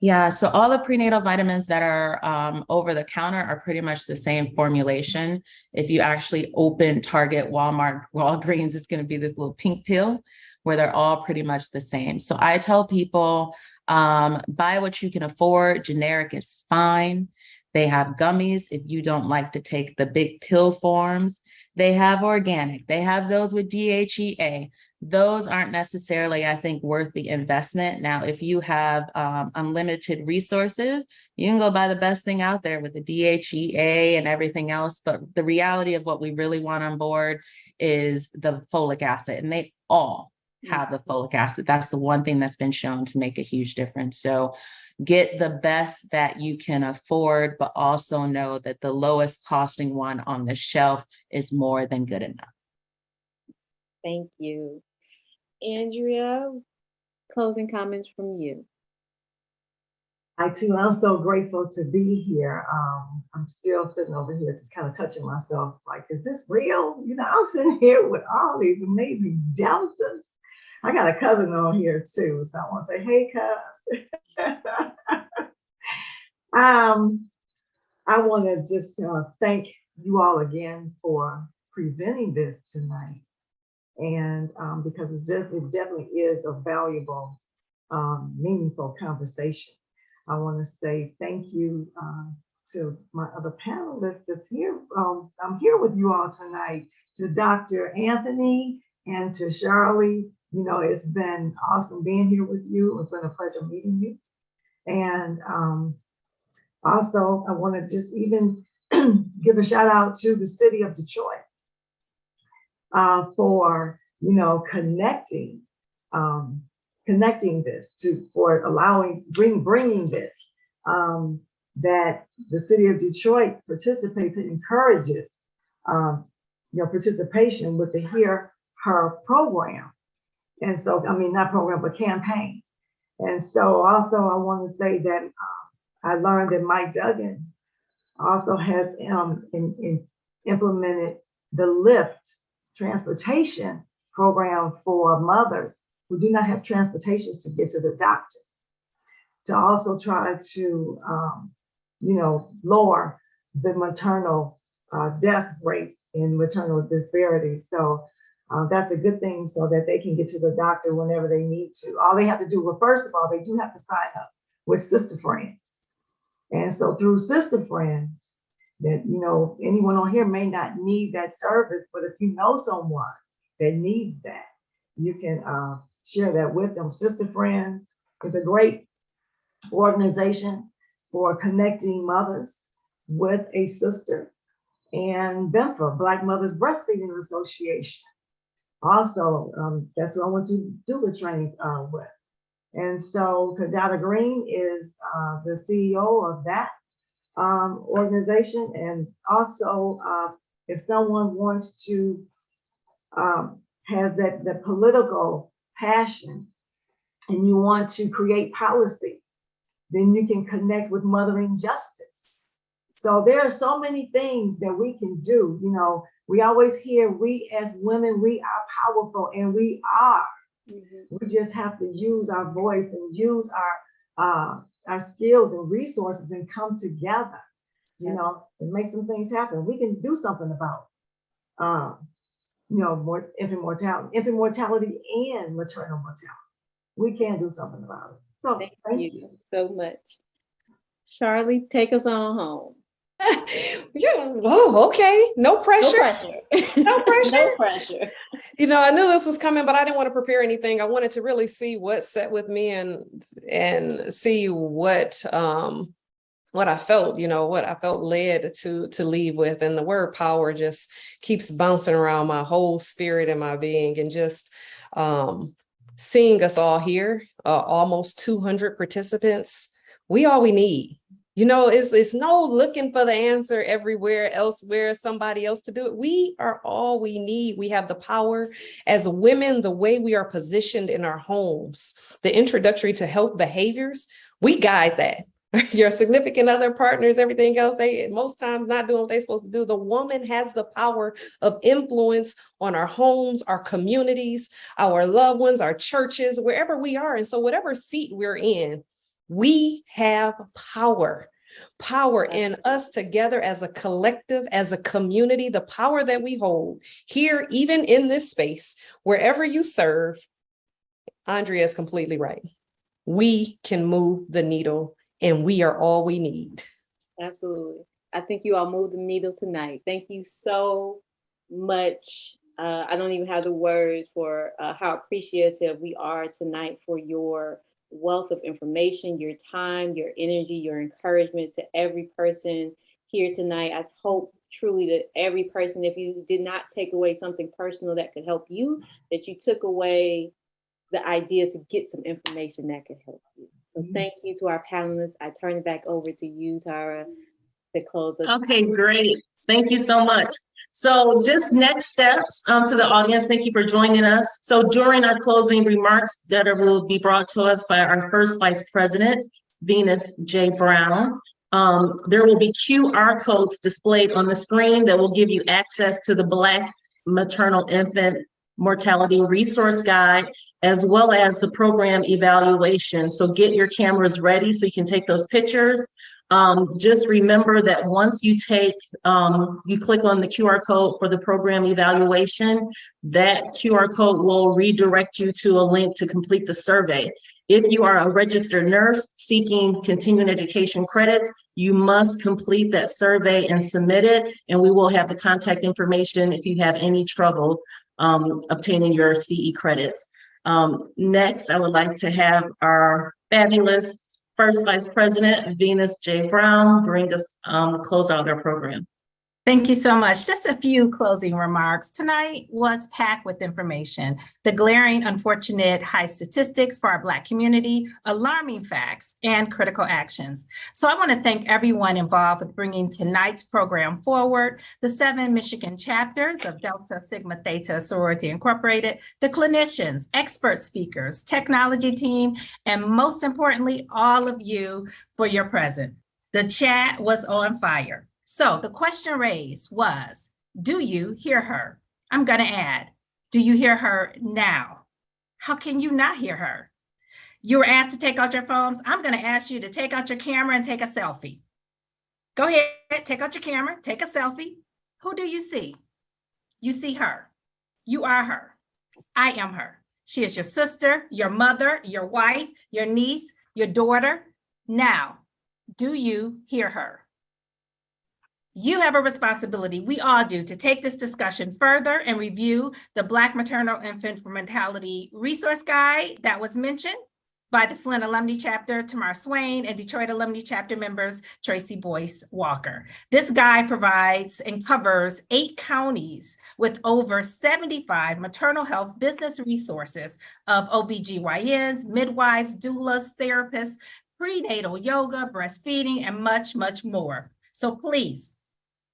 Yeah, so all the prenatal vitamins that are over the counter are pretty much the same formulation. If you actually open Target, Walmart, Walgreens, it's going to be this little pink pill where they're all pretty much the same. So I tell people, buy what you can afford. Generic is fine. They have gummies if you don't like to take the big pill forms. They have organic. They have those with DHEA. Those aren't necessarily, I think, worth the investment. Now, if you have unlimited resources, you can go buy the best thing out there with the DHEA and everything else. But the reality of what we really want on board is the folic acid, and they all have the folic acid. That's the one thing that's been shown to make a huge difference. So get the best that you can afford, but also know that the lowest costing one on the shelf is more than good enough. Thank you. Andrea, closing comments from you. I'm so grateful to be here. I'm still sitting over here just kind of touching myself like, is this real? I'm sitting here with all these amazing Deltas. I got a cousin on here too, so I want to say, hey, cuz. I want to just thank you all again for presenting this tonight. And because it definitely is a valuable, meaningful conversation. I want to say thank you to my other panelists that's here. I'm here with you all tonight, to Dr. Anthony and to Charlie. You know, it's been awesome being here with you. It's been a pleasure meeting you. And also, I want to just even give a shout out to the city of Detroit for, you know, connecting this for bringing this, that the city of Detroit participates and encourages, participation with the Hear Her program. And so, I mean, not program, but campaign. And so also I want to say that I learned that Mike Duggan also has implemented the LIFT transportation program for mothers who do not have transportation to get to the doctors, to also try to, lower the maternal death rate and maternal disparity. So that's a good thing, so that they can get to the doctor whenever they need to. All they have to do, well, first of all, they do have to sign up with Sister Friends. And so through Sister Friends, that, you know, anyone on here may not need that service, but if you know someone that needs that, you can share that with them. Sister Friends is a great organization for connecting mothers with a sister. And BEMFA, Black Mothers Breastfeeding Association. Also, that's who I went to do the training with. And so Kadada Green is the CEO of that organization. And also, if someone wants to, has the political passion and you want to create policies, then you can connect with Mothering Justice. So there are so many things that we can do. You know, we always hear, we as women, we are powerful, and we are. Mm-hmm. We just have to use our voice and use our skills and resources and come together, you know, and make some things happen. We can do something about, more infant mortality and maternal mortality. We can do something about it. So thank you so much. Charlie, take us on home. Oh, okay. No pressure. No pressure. No pressure. No pressure. You know, I knew this was coming, but I didn't want to prepare anything. I wanted to really see what set with me and see what I felt, what I felt led to leave with. And the word power just keeps bouncing around my whole spirit and my being, and just seeing us all here, almost 200 participants. We all we need. You know, it's no looking for the answer everywhere elsewhere, somebody else to do it. We are all we need. We have the power as women, the way we are positioned in our homes, the introductory to health behaviors, we guide that. Your significant other partners, everything else, they most times not doing what they're supposed to do. The woman has the power of influence on our homes, our communities, our loved ones, our churches, wherever we are. And so whatever seat we're in, we have power in us together as a collective, as a community, the power that we hold here, even in this space, wherever you serve. Andrea is completely right. We can move the needle, and we are all we need. Absolutely. I think you all moved the needle tonight. Thank you so much. I don't even have the words for how appreciative we are tonight for your wealth of information, your time, your energy, your encouragement to every person here tonight. I hope truly that every person, if you did not take away something personal that could help you, that you took away the idea to get some information that could help you. So thank you to our panelists. I turn it back over to you, Tara, to close us. Okay, great. Thank you so much. So just next steps to the audience, thank you for joining us. So during our closing remarks that will be brought to us by our first Vice President, Venus J. Brown, there will be QR codes displayed on the screen that will give you access to the Black Maternal Infant mortality resource guide, as well as the program evaluation. So get your cameras ready so you can take those pictures. Just remember that once you take, you click on the QR code for the program evaluation, that QR code will redirect you to a link to complete the survey. If you are a registered nurse seeking continuing education credits, you must complete that survey and submit it, and we will have the contact information if you have any trouble obtaining your CE credits. Next, I would like to have our fabulous First Vice President, Venus J. Brown, bring us close out our program. Thank you so much. Just a few closing remarks. Tonight was packed with information. The glaring, unfortunate high statistics for our Black community, alarming facts, and critical actions. So I want to thank everyone involved with bringing tonight's program forward, the 7 Michigan chapters of Delta Sigma Theta Sorority Incorporated, the clinicians, expert speakers, technology team, and most importantly, all of you for your presence. The chat was on fire. So the question raised was, do you hear her? I'm going to add, do you hear her now? How can you not hear her? You were asked to take out your phones. I'm going to ask you to take out your camera and take a selfie. Go ahead, take out your camera, take a selfie. Who do you see? You see her. You are her. I am her. She is your sister, your mother, your wife, your niece, your daughter. Now, do you hear her? You have a responsibility, we all do, to take this discussion further and review the Black Maternal Infant Mortality Resource Guide that was mentioned by the Flint Alumni Chapter, Tamar Swain, and Detroit Alumni Chapter members, Tracy Boyce Walker. This guide provides and covers 8 counties with over 75 maternal health business resources of OBGYNs, midwives, doulas, therapists, prenatal yoga, breastfeeding, and much, much more. So please,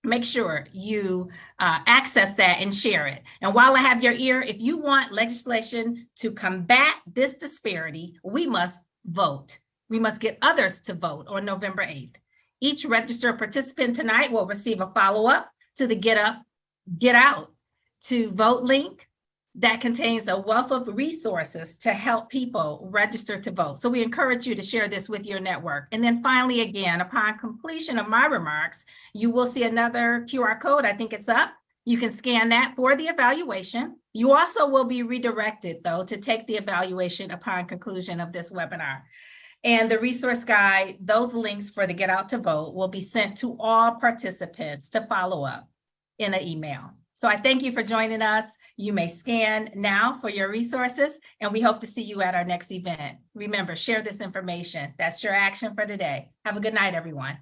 make sure you access that and share it. And while I have your ear, if you want legislation to combat this disparity, we must vote. We must get others to vote on November 8th. Each registered participant tonight will receive a follow-up to the Get Up, Get Out to Vote link that contains a wealth of resources to help people register to vote. So we encourage you to share this with your network. And then finally, again, upon completion of my remarks, you will see another QR code. I think it's up. You can scan that for the evaluation. You also will be redirected, though, to take the evaluation upon conclusion of this webinar. And the resource guide, those links for the Get Out to Vote will be sent to all participants to follow up in an email. So I thank you for joining us. You may scan now for your resources, and we hope to see you at our next event. Remember, share this information. That's your action for today. Have a good night, everyone.